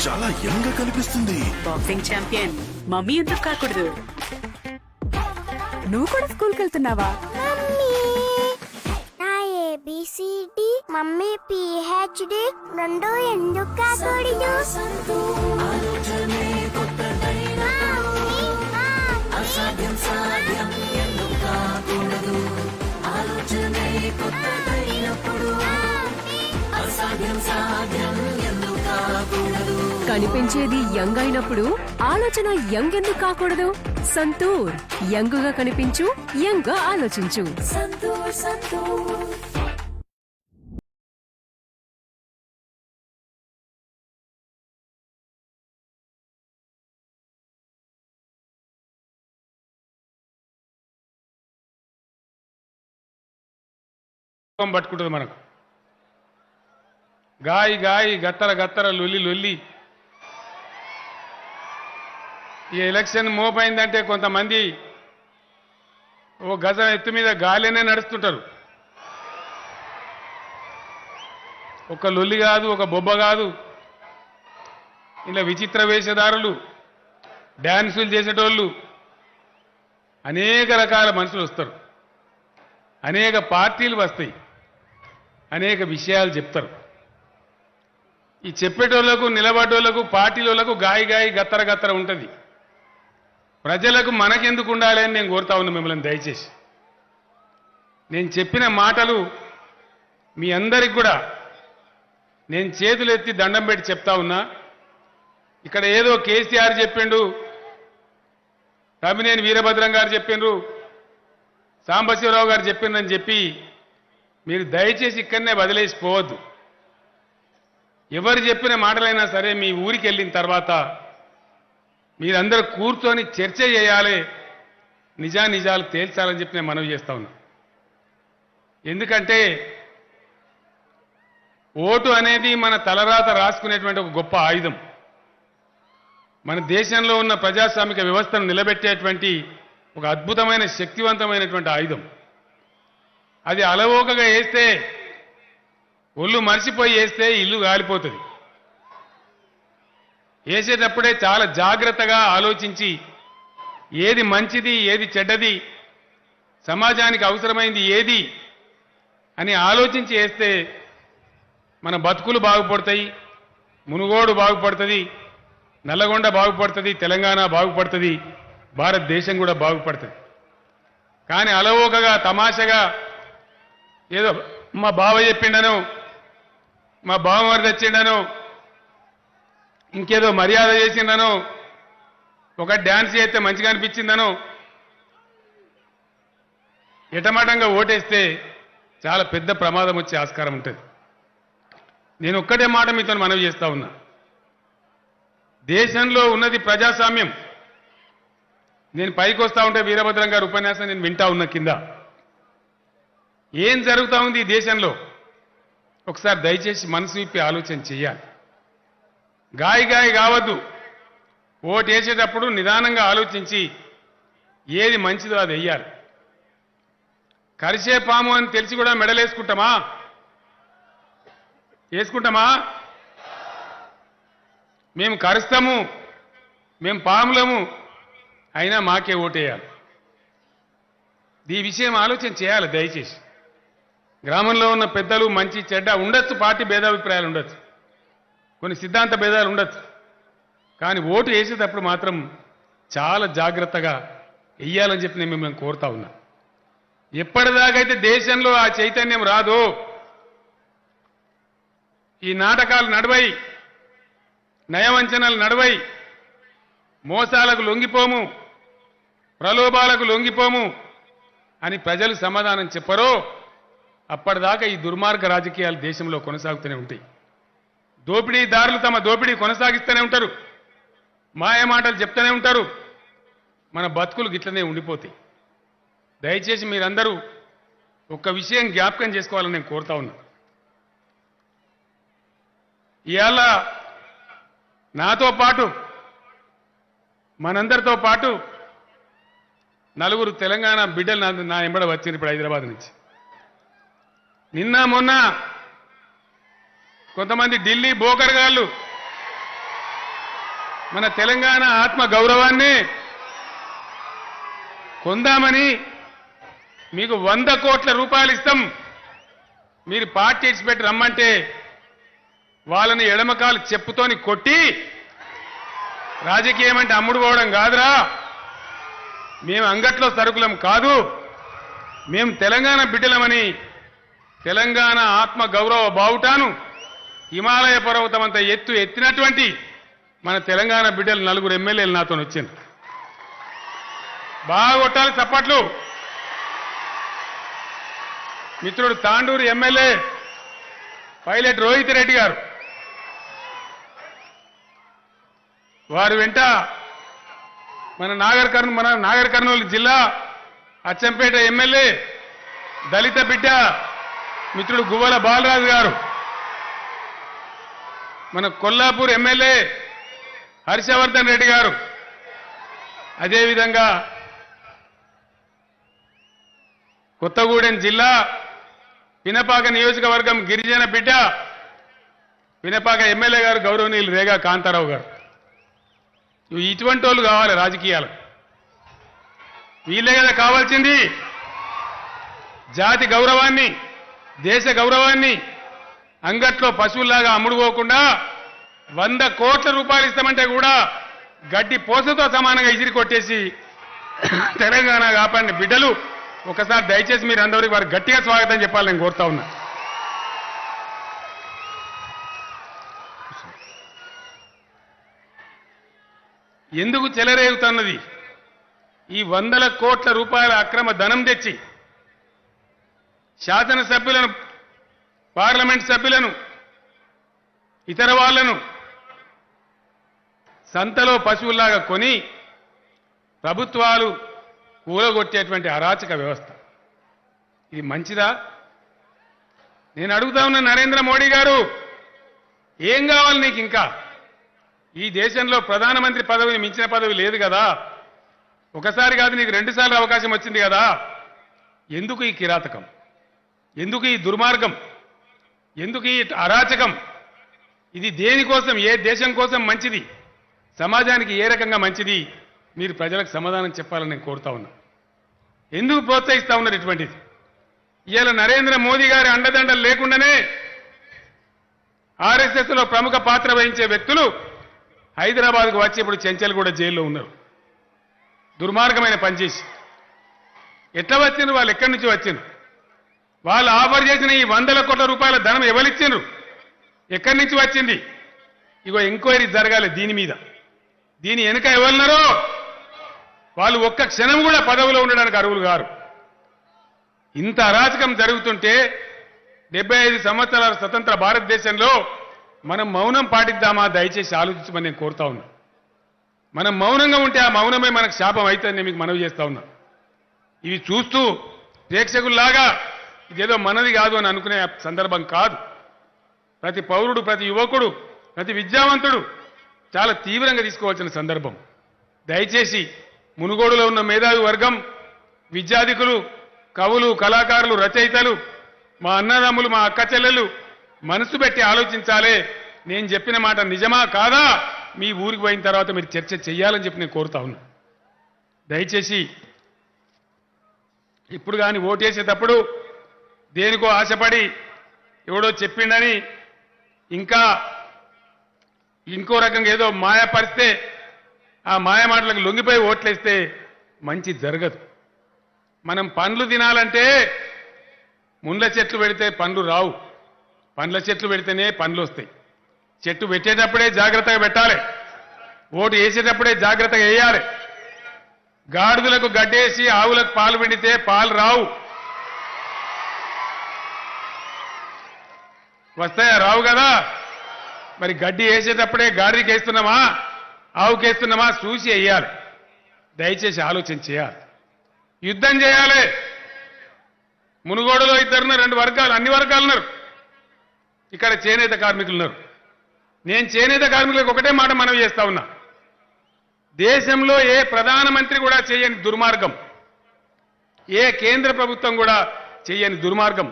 చాలా యంగ్ గా కనిపిస్తుంది బాక్సింగ్ ఛాంపియన్ మమ్మీ ఎందుకు కాకూడదు నువ్వు కూడా స్కూల్కి వెళ్తున్నావా ABCD మమ్మీ PhD రెండు ఎందుకు కాకూడదు కనిపించేది యంగ్ అయినప్పుడు ఆలోచన యంగ్ ఎందుకు కాకూడదు? సంతూర్ యంగ్ గా కనిపించు, యంగ్ గా ఆలోచించు. సంతూర్ పట్టుకుంటుంది మనకు. గాయి గాయి గత్తర గత్తర లొల్లి లొల్లి. ఈ ఎలక్షన్ మోపైందంటే కొంతమంది ఓ గజం ఎత్తు మీద గాలినే నడుస్తుంటారు. ఒక లొల్లి కాదు, ఒక బొబ్బ కాదు. ఇలా విచిత్ర వేషధారులు, డ్యాన్సులు చేసేటోళ్ళు, అనేక రకాల మనుషులు వస్తారు. అనేక పార్టీలు వస్తాయి, అనేక విషయాలు చెప్తారు. ఈ చెప్పేటోళ్లకు, నిలబడ్డోళ్లకు, పార్టీలకు గాయి గాయి గత్తర గత్తర ఉంటుంది. ప్రజలకు మనకెందుకు ఉండాలి అని నేను కోరుతా ఉన్నా మిమ్మల్ని. దయచేసి నేను చెప్పిన మాటలు మీ అందరికి కూడా నేను చేతులు ఎత్తి దండం పెట్టి చెప్తా ఉన్నా. ఇక్కడ ఏదో కేసీఆర్ చెప్పిండు, తమ్మినేని వీరభద్రం గారు చెప్పిండ్రు, సాంబశివరావు గారు చెప్పిందని చెప్పి మీరు దయచేసి ఇక్కడనే వదిలేసిపోవద్దు. ఎవరు చెప్పిన మాటలైనా సరే మీ ఊరికి వెళ్ళిన తర్వాత మీరందరూ కూర్చొని చర్చ చేయాలి, నిజానిజాలు తేల్చాలని చెప్పి నేను మనవి చేస్తా ఉన్నా. ఎందుకంటే ఓటు అనేది మన తలరాత రాసుకునేటువంటి ఒక గొప్ప ఆయుధం. మన దేశంలో ఉన్న ప్రజాస్వామిక వ్యవస్థను నిలబెట్టేటువంటి ఒక అద్భుతమైన శక్తివంతమైనటువంటి ఆయుధం. అది అలవోకగా వేస్తే, ఒళ్ళు మర్చిపోయి వేస్తే ఇల్లు గాలిపోతుంది. వేసేటప్పుడే చాలా జాగ్రత్తగా ఆలోచించి ఏది మంచిది, ఏది చెడ్డది, సమాజానికి అవసరమైంది ఏది అని ఆలోచించి వేస్తే మన బతుకులు బాగుపడతాయి, మునుగోడు బాగుపడుతుంది, నల్లగొండ బాగుపడుతుంది, తెలంగాణ బాగుపడుతుంది, భారతదేశం కూడా బాగుపడుతుంది. కానీ అలవోకగా తమాషగా ఏదో మా బావ చెప్పిండను, మా బావమరిది వచ్చిండను, ఇంకేదో మర్యాద చేసిండను, ఒక డ్యాన్స్ చేస్తే మంచిగా అనిపించిందను ఎటమాటంగా ఓటేస్తే చాలా పెద్ద ప్రమాదం వచ్చే ఆస్కారం ఉంటుంది. నేను ఒక్కటే మాట మీతో మనవి చేస్తా ఉన్నా. దేశంలో ఉన్నది ప్రజాస్వామ్యం. నేను పైకి వస్తా ఉంటే వీరభద్రం గారి ఉపన్యాసం నేను వింటా ఉన్నా కింద. ఏం జరుగుతూ ఉంది ఈ దేశంలో ఒకసారి దయచేసి మనసు విప్పి ఆలోచన చేయాలి. గాయి గాయి కావద్దు. ఓటు వేసేటప్పుడు నిదానంగా ఆలోచించి ఏది మంచిదో అది వెయ్యాలి. కరిసే పాము అని తెలిసి కూడా మెడలేసుకుంటామా? వేసుకుంటామా? మేము కరుస్తాము, మేము పాములము, అయినా మాకే ఓటేయాలి. ఈ విషయం ఆలోచన చేయాలి దయచేసి. గ్రామంలో ఉన్న పెద్దలు మంచి చెడ్డ ఉండొచ్చు, పార్టీ భేదాభిప్రాయాలు ఉండొచ్చు, కొన్ని సిద్ధాంత భేదాలు ఉండొచ్చు, కానీ ఓటు వేసేటప్పుడు మాత్రం చాలా జాగ్రత్తగా వెయ్యాలని చెప్పి నేను మిమ్మల్ని కోరుతా ఉన్నా. ఎప్పటిదాకైతే దేశంలో ఆ చైతన్యం రాదో, ఈ నాటకాలు నడవై, నయవంచనలు నడవై, మోసాలకు లొంగిపోము, ప్రలోభాలకు లొంగిపోము అని ప్రజలు సమాధానం చెప్పరో అప్పటిదాకా ఈ దుర్మార్గ రాజకీయాలు దేశంలో కొనసాగుతూనే ఉంటాయి. దోపిడీదారులు తమ దోపిడీ కొనసాగిస్తూనే ఉంటారు, మాయ మాటలు చెప్తూనే ఉంటారు, మన బతుకులు గిట్లనే ఉండిపోతాయి. దయచేసి మీరందరూ ఒక్క విషయం జ్ఞాపకం చేసుకోవాలని నేను కోరుతా ఉన్నా. ఇవాళ నాతో పాటు మనందరితో పాటు నలుగురు తెలంగాణ బిడ్డలు నా ఎంబడ వచ్చింది ఇప్పుడు హైదరాబాద్ నుంచి. నిన్న మొన్న కొంతమంది ఢిల్లీ బోకర్గాళ్ళు మన తెలంగాణ ఆత్మ గౌరవాన్ని కొందామని మీకు 100 కోట్ల రూపాయలు ఇస్తాం, మీరు పార్టీ ఇచ్చిపెట్టి రమ్మంటే వాళ్ళని ఎడమకాలు చెప్పుతోని కొట్టి, రాజకీయం అంటే అమ్ముడు పోవడం కాదురా, మేము అంగట్లో సరుకులం కాదు, మేము తెలంగాణ బిడ్డలమని తెలంగాణ ఆత్మ గౌరవ బావుటాను హిమాలయ పర్వతమంత ఎత్తినటువంటి మన తెలంగాణ బిడ్డలు 4 ఎమ్మెల్యేలు నాతో వచ్చింది. బాగా కొట్టాలి చప్పట్లు. మిత్రుడు తాండూరు ఎమ్మెల్యే పైలట్ రోహిత్ రెడ్డి గారు, వారు వెంట మన నాగర్ కర్నూలు జిల్లా అచ్చంపేట ఎమ్మెల్యే దళిత బిడ్డ మిత్రుడు గువ్వల బాలరాజు గారు, మన కొల్లాపూర్ ఎమ్మెల్యే హర్షవర్ధన్ రెడ్డి గారు, అదేవిధంగా కొత్తగూడెం జిల్లా పినపాక నియోజకవర్గం గిరిజన బిడ్డ పినపాక ఎమ్మెల్యే గారు గౌరవనీయులు రేగా కాంతారావు గారు. ఇటువంటి వాళ్ళు కావాలి రాజకీయాలు. వీళ్ళే కదా కావాల్సింది. జాతి గౌరవాన్ని, దేశ గౌరవాన్ని అంగట్లో పశువుల్లాగా అమ్ముడుపోకుండా 100 కోట్ల రూపాయలు ఇస్తామంటే కూడా గడ్డి పోసతో సమానంగా ఇసిరి కొట్టేసి తెలంగాణ కాపాడిన బిడ్డలు ఒకసారి దయచేసి మీరు అందరికీ వారికి గట్టిగా స్వాగతం చెప్పాలని నేను కోరుతా ఉన్నా. ఎందుకు చెలరేగుతున్నది? ఈ 100 కోట్ల రూపాయల అక్రమ ధనం తెచ్చి శాసనసభ్యులను, పార్లమెంట్ సభ్యులను, ఇతర వాళ్లను సంతలో పశువుల్లాగా కొని ప్రభుత్వాలు కూలగొట్టేటువంటి అరాచక వ్యవస్థ. ఇది మంచిదా? నేను అడుగుతా ఉన్న నరేంద్ర మోడీ గారు, ఏం కావాలి నీకు? ఇంకా ఈ దేశంలో ప్రధానమంత్రి పదవిని మించిన పదవి లేదు కదా, ఒకసారి కాదు నీకు 2 సార్లు అవకాశం వచ్చింది కదా, ఎందుకు ఈ కిరాతకం? ఎందుకు ఈ దుర్మార్గం? ఎందుకు ఈ అరాచకం? ఇది దేనికోసం, ఏ దేశం కోసం మంచిది, సమాజానికి ఏ రకంగా మంచిది? మీరు ప్రజలకు సమాధానం చెప్పాలని నేను కోరుతా ఉన్నా. ఎందుకు ప్రోత్సహిస్తా ఉన్నారు ఇటువంటిది? ఇవాళ నరేంద్ర మోదీ గారి అండదండలు లేకుండానే ఆర్ఎస్ఎస్లో ప్రముఖ పాత్ర వహించే వ్యక్తులు హైదరాబాద్కు వచ్చి ఇప్పుడు చెంచల్గూడ జైల్లో ఉన్నారు. దుర్మార్గమైన పనిచేసి ఎట్లా వచ్చిండ్రు? వాళ్ళు ఎక్కడి నుంచి వచ్చిండ్రు? వాళ్ళు ఆఫర్ చేసిన ఈ 100 కోట్ల రూపాయల ధనం ఎవరిచ్చిండ్రు? ఎక్కడి నుంచి వచ్చింది? ఇగో ఎంక్వైరీ జరగాలి దీని మీద. దీని వెనుక ఎవరున్నారో వాళ్ళు ఒక్క క్షణం కూడా పదవిలో ఉండడానికి అర్హులు గారు. ఇంత అరాచకం జరుగుతుంటే 75 సంవత్సరాల స్వతంత్ర భారతదేశంలో మనం మౌనం పాటిద్దామా? దయచేసి ఆలోచించమని నేను కోరుతా ఉన్నా. మనం మౌనంగా ఉంటే ఆ మౌనమే మనకు శాపం అవుతుందని మీకు మనవి చేస్తా ఉన్నా. ఇవి చూస్తూ ప్రేక్షకుల్లాగా ఇదేదో మనది కాదు అని అనుకునే సందర్భం కాదు. ప్రతి పౌరుడు, ప్రతి యువకుడు, ప్రతి విద్యావంతుడు చాలా తీవ్రంగా తీసుకోవాల్సిన సందర్భం. దయచేసి మునుగోడులో ఉన్న మేధావి వర్గం, విద్యాధికులు, కవులు, కళాకారులు, రచయితలు, మా అన్నదమ్ములు, మా అక్క చెల్లెలు మనసు పెట్టి ఆలోచించాలే. నేను చెప్పిన మాట నిజమా కాదా మీ ఊరికి పోయిన తర్వాత మీరు చర్చ చేయాలని చెప్పి నేను కోరుతా ఉన్నా. దయచేసి ఇప్పుడు కానీ ఓటేసేటప్పుడు దేనికో ఆశపడి ఎవడో చెప్పిండని ఇంకా ఇంకో రకంగా ఏదో మాయపరిస్తే ఆ మాయ మాటలకు లొంగిపోయి ఓట్లేస్తే మంచి జరగదు. మనం పండ్లు తినాలంటే ముండ్ల చెట్లు పెడితే పండ్లు రావు, పండ్ల చెట్లు పెడితేనే పండ్లు వస్తాయి. చెట్టు పెట్టేటప్పుడే జాగ్రత్తగా పెట్టాలి, ఓటు వేసేటప్పుడే జాగ్రత్తగా వేయాలి. గాడిదలకు గడ్డేసి ఆవులకు పాలు పిండితే పాలు రావు. వస్తాయా? రావు కదా. మరి గడ్డి వేసేటప్పుడే గాడికి వేస్తున్నామా, ఆవుకి వేస్తున్నామా చూసి వేయాలి. దయచేసి ఆలోచన చేయాలి. యుద్ధం చేయాలి. మునుగోడులో ఇద్దరున్నారు, 2 వర్గాలు, అన్ని వర్గాలు ఉన్నారు. ఇక్కడ చేనేత కార్మికులు ఉన్నారు. నేను చేనేత కార్మికులకు ఒకటే మాట మనవి చేస్తా ఉన్నా. దేశంలో ఏ ప్రధానమంత్రి కూడా చేయని దుర్మార్గం, ఏ కేంద్ర ప్రభుత్వం కూడా చేయని దుర్మార్గం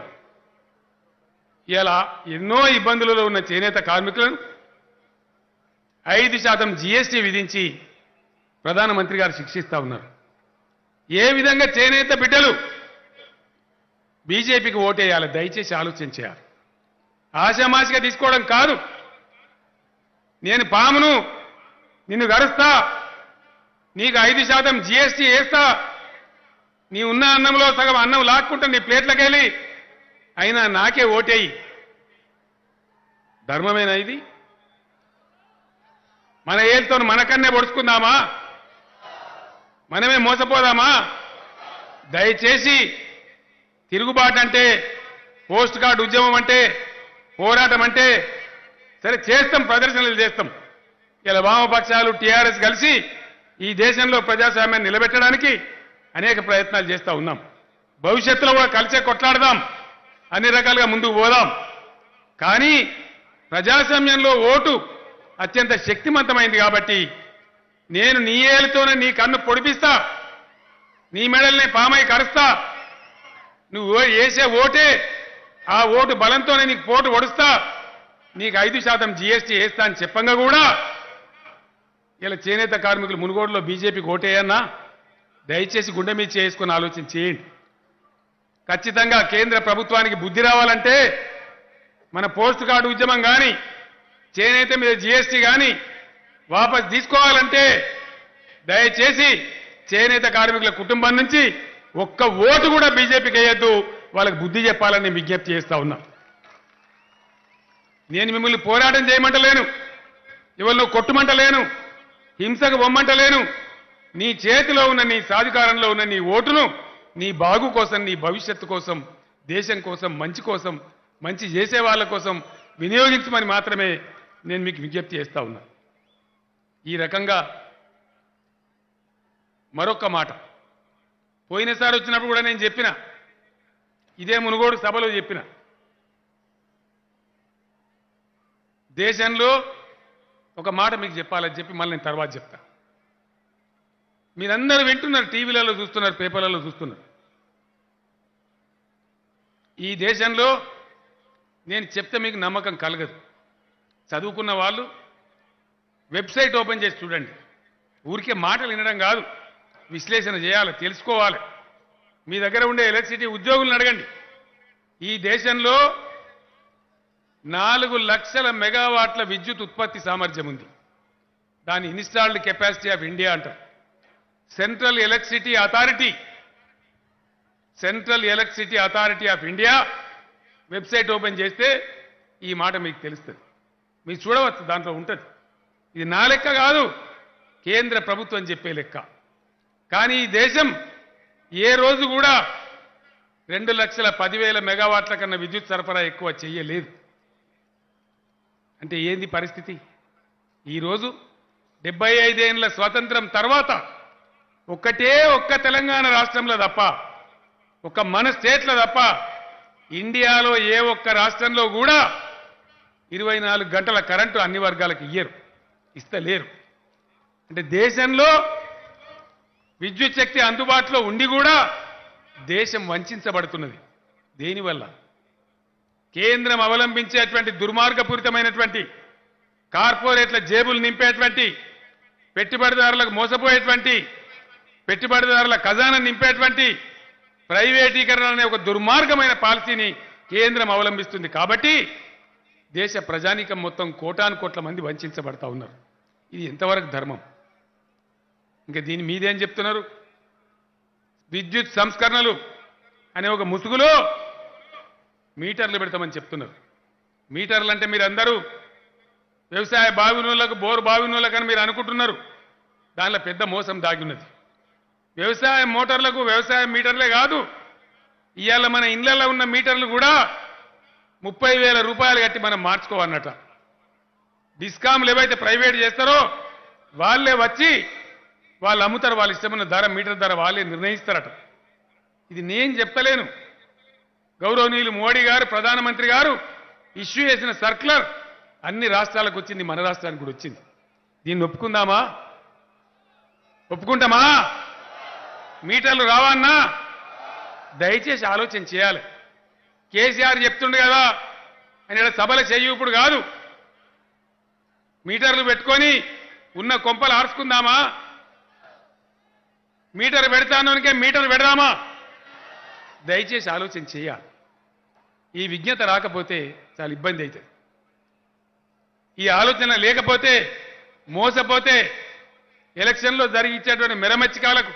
ఇలా ఎన్నో ఇబ్బందులలో ఉన్న చేనేత కార్మికులను 5% జీఎస్టీ విధించి ప్రధానమంత్రి గారు శిక్షిస్తా ఉన్నారు. ఏ విధంగా చేనేత బిడ్డలు బీజేపీకి ఓటేయాలి? దయచేసి ఆలోచన చేయాలి. ఆశామాషిగా తీసుకోవడం కాదు. నేను పామును, నిన్ను గరుస్తా, నీకు 5% జీఎస్టీ వేస్తా, నీ ఉన్న అన్నంలో సగం అన్నం లాక్కుంటా నీ ప్లేట్లకెళ్ళి, అయినా నాకే ఓటేయి. ధర్మమేనా ఇది? మన ఏళ్ళతో మనకన్నే పొడుచుకుందామా? మనమే మోసపోదామా? దయచేసి తిరుగుబాటు అంటే, పోస్ట్ కార్డు ఉద్యమం అంటే, పోరాటం అంటే సరే చేస్తాం, ప్రదర్శనలు చేస్తాం. ఇలా వామపక్షాలు, టీఆర్ఎస్ కలిసి ఈ దేశంలో ప్రజాస్వామ్యాన్ని నిలబెట్టడానికి అనేక ప్రయత్నాలు చేస్తూ ఉన్నాం. భవిష్యత్తులో కూడా కలిసే కొట్లాడదాం, అన్ని రకాలుగా ముందుకు పోదాం. కానీ ప్రజాస్వామ్యంలో ఓటు అత్యంత శక్తివంతమైంది కాబట్టి నేను నీ ఏలుతోనే నీ కన్ను పొడిపిస్తా, నీ మెడల్ని పామై కరుస్తా. నువ్వు వేసే ఓటే, ఆ ఓటు బలంతోనే నీకు పోటు ఒడుస్తా, నీకు 5% జీఎస్టీ వేస్తా అని చెప్పంగా కూడా ఇలా చేనేత కార్మికులు మునుగోడులో బీజేపీకి ఓటేయన్నా దయచేసి గుండె మీద చేసుకుని ఆలోచన చేయండి. ఖచ్చితంగా కేంద్ర ప్రభుత్వానికి బుద్ధి రావాలంటే మన పోస్ట్ కార్డు ఉద్యమం కానీ, చేనేత మీద జీఎస్టీ కానీ వాపస్ తీసుకోవాలంటే దయచేసి చేనేత కార్మికుల కుటుంబం నుంచి ఒక్క ఓటు కూడా బీజేపీకి వేయొద్దు. వాళ్ళకి బుద్ధి చెప్పాలని విజ్ఞప్తి చేస్తా ఉన్నా. నేను మిమ్మల్ని పోరాటం చేయమంటలేను, ఎవరిలో కొట్టుమంటలేను, హింసకు బొమ్మంటలేను. నీ చేతిలో ఉన్న, నీ సాధికారంలో ఉన్న నీ ఓటును నీ బాగు కోసం, నీ భవిష్యత్తు కోసం, దేశం కోసం, మంచి కోసం, మంచి చేసే వాళ్ళ కోసం వినియోగించమని మాత్రమే నేను మీకు విజ్ఞప్తి చేస్తా ఉన్నా. ఈ రకంగా మరొక మాట పోయినసారి వచ్చినప్పుడు కూడా నేను చెప్పిన, ఇదే మునుగోడు సభలో చెప్పిన, దేశంలో ఒక మాట మీకు చెప్పాలని చెప్పి మళ్ళీ నేను తర్వాత చెప్తా. మీరందరూ వింటున్నారు, టీవీలలో చూస్తున్నారు, పేపర్లలో చూస్తున్నారు. ఈ దేశంలో నేను చెప్తే మీకు నమ్మకం కలగదు. చదువుకున్న వాళ్ళు వెబ్సైట్ ఓపెన్ చేసి చూడండి. ఊరికే మాటలు వినడం కాదు, విశ్లేషణ చేయాలి, తెలుసుకోవాలి. మీ దగ్గర ఉండే ఎలక్ట్రిసిటీ ఉద్యోగులను అడగండి. ఈ దేశంలో 4 లక్షల మెగావాట్ల విద్యుత్ ఉత్పత్తి సామర్థ్యం ఉంది. దాని ఇన్స్టాల్డ్ కెపాసిటీ ఆఫ్ ఇండియా అంటారు. Central electricity authority of India website open చేస్తే ఈ మాట మీకు తెలుస్తుంది. మీరు చూడవచ్చు, దాంట్లో ఉంటుంది. ఇది నా లెక్క కాదు, కేంద్ర ప్రభుత్వం చెప్పే లెక్క. కానీ ఈ దేశం ఏ రోజు కూడా 2,10,000 మెగావాట్ల కన్నా విద్యుత్ సరఫరా ఎక్కువ చేయలేదు. అంటే ఏంది పరిస్థితి? ఈరోజు 75 ఏళ్ల స్వాతంత్రం తర్వాత ఒక్క తెలంగాణ రాష్ట్రంలో తప్ప, మన స్టేట్లో తప్ప ఇండియాలో ఏ ఒక్క రాష్ట్రంలో కూడా 24 గంటల కరెంటు అన్ని వర్గాలకు ఇయ్యరు. ఇస్తలేరు. అంటే దేశంలో విద్యుత్ శక్తి అందుబాటులో ఉండి కూడా దేశం వంచబడుతున్నది. దేనివల్ల? కేంద్రం అవలంబించేటువంటి దుర్మార్గపూరితమైనటువంటి కార్పొరేట్ల జేబులు నింపేటువంటి, పెట్టుబడిదారులకు మోసపోయేటువంటి, పెట్టుబడిదారుల ఖజానా నింపేటువంటి ప్రైవేటీకరణ అనే ఒక దుర్మార్గమైన పాలసీని కేంద్రం అవలంబిస్తుంది. కాబట్టి దేశ ప్రజానీకం మొత్తం కోటాను కోట్ల మంది వంచబడతా ఉన్నారు. ఇది ఎంతవరకు ధర్మం? ఇంకా దీని మీదేం చెప్తున్నారు? విద్యుత్ సంస్కరణలు అనే ఒక ముసుగులో మీటర్లు పెడతామని చెప్తున్నారు. మీటర్లు అంటే మీరు అందరూ వ్యవసాయ బావినోళ్లకు, బోరు బావినోళ్ళకని మీరు అనుకుంటున్నారు. దానిలో పెద్ద మోసం దాగి ఉన్నది. వ్యవసాయ మోటార్లకు వ్యవసాయ మీటర్లే కాదు, ఇవాళ మన ఇళ్లలో ఉన్న మీటర్లు కూడా 30,000 రూపాయలు కట్టి మనం మార్చుకోవన్నట. డిస్కామ్లు ఏవైతే ప్రైవేట్ చేస్తారో వాళ్ళే వచ్చి వాళ్ళు అమ్ముతారు. వాళ్ళు ఇష్టమైన ధర, మీటర్ ధర వాళ్ళే నిర్ణయిస్తారట. ఇది నేను చెప్తలేను. గౌరవనీయులు మోడీ గారు, ప్రధానమంత్రి గారు ఇష్యూ చేసిన సర్క్యులర్ అన్ని రాష్ట్రాలకు వచ్చింది, మన రాష్ట్రానికి కూడా వచ్చింది. దీన్ని ఒప్పుకుందామా? ఒప్పుకుంటామా? మీటర్లు రావన్నా? దయచేసి ఆలోచన చేయాలి. కేసీఆర్ చెప్తుండే కదా అని ఇలా సభల చెయ్యి ఇప్పుడు కాదు. మీటర్లు పెట్టుకొని ఉన్న కొంపలు ఆర్చుకుందామా? మీటర్ పెడతానోనికే మీటర్ పెడదామా? దయచేసి ఆలోచన చేయాలి. ఈ విజ్ఞత రాకపోతే చాలా ఇబ్బంది అవుతుంది. ఈ ఆలోచన లేకపోతే, మోసపోతే ఎలక్షన్లో జరిగించేటువంటి మెరమచ్చికాలకు,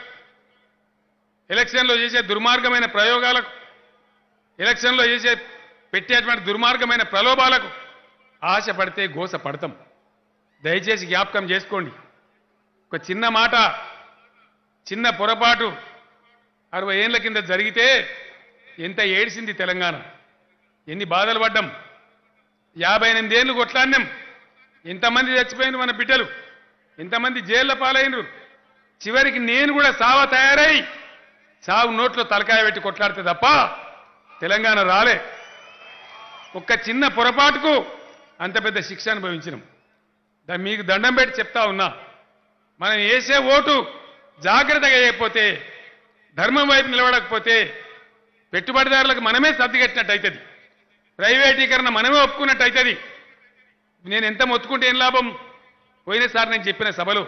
ఎలక్షన్లో చేసే దుర్మార్గమైన ప్రయోగాలకు, ఎలక్షన్లో చేసే పెట్టేటువంటి దుర్మార్గమైన ప్రలోభాలకు ఆశపడితే గోస పడతాం. దయచేసి జ్ఞాపకం చేసుకోండి. ఒక చిన్న మాట, చిన్న పొరపాటు 60 ఏళ్ల కింద జరిగితే ఎంత ఏడిసింది తెలంగాణ, ఎన్ని బాధలు పడ్డాం. 58 ఏళ్ళు కొట్లాడినాం. ఎంతమంది చచ్చిపోయినారు మన బిడ్డలు, ఎంతమంది జైళ్ల పాలైనరు. చివరికి నేను కూడా సావ తయారై సావు నోట్లో తలకాయ పెట్టి కొట్లాడితే తప్ప తెలంగాణ రాలే. ఒక్క చిన్న పొరపాటుకు అంత పెద్ద శిక్ష అనుభవించినాం. మీకు దండం పెట్టి చెప్తా ఉన్నా, మనం వేసే ఓటు జాగ్రత్తగా చేయకపోతే, ధర్మం వైపు నిలబడకపోతే పెట్టుబడిదారులకు మనమే సర్దిగట్టినట్టు అవుతుంది, ప్రైవేటీకరణ మనమే ఒప్పుకున్నట్టు అవుతుంది. నేను ఎంత మొత్తుకుంటే ఏం లాభం? పోయినసారి నేను చెప్పిన సభలో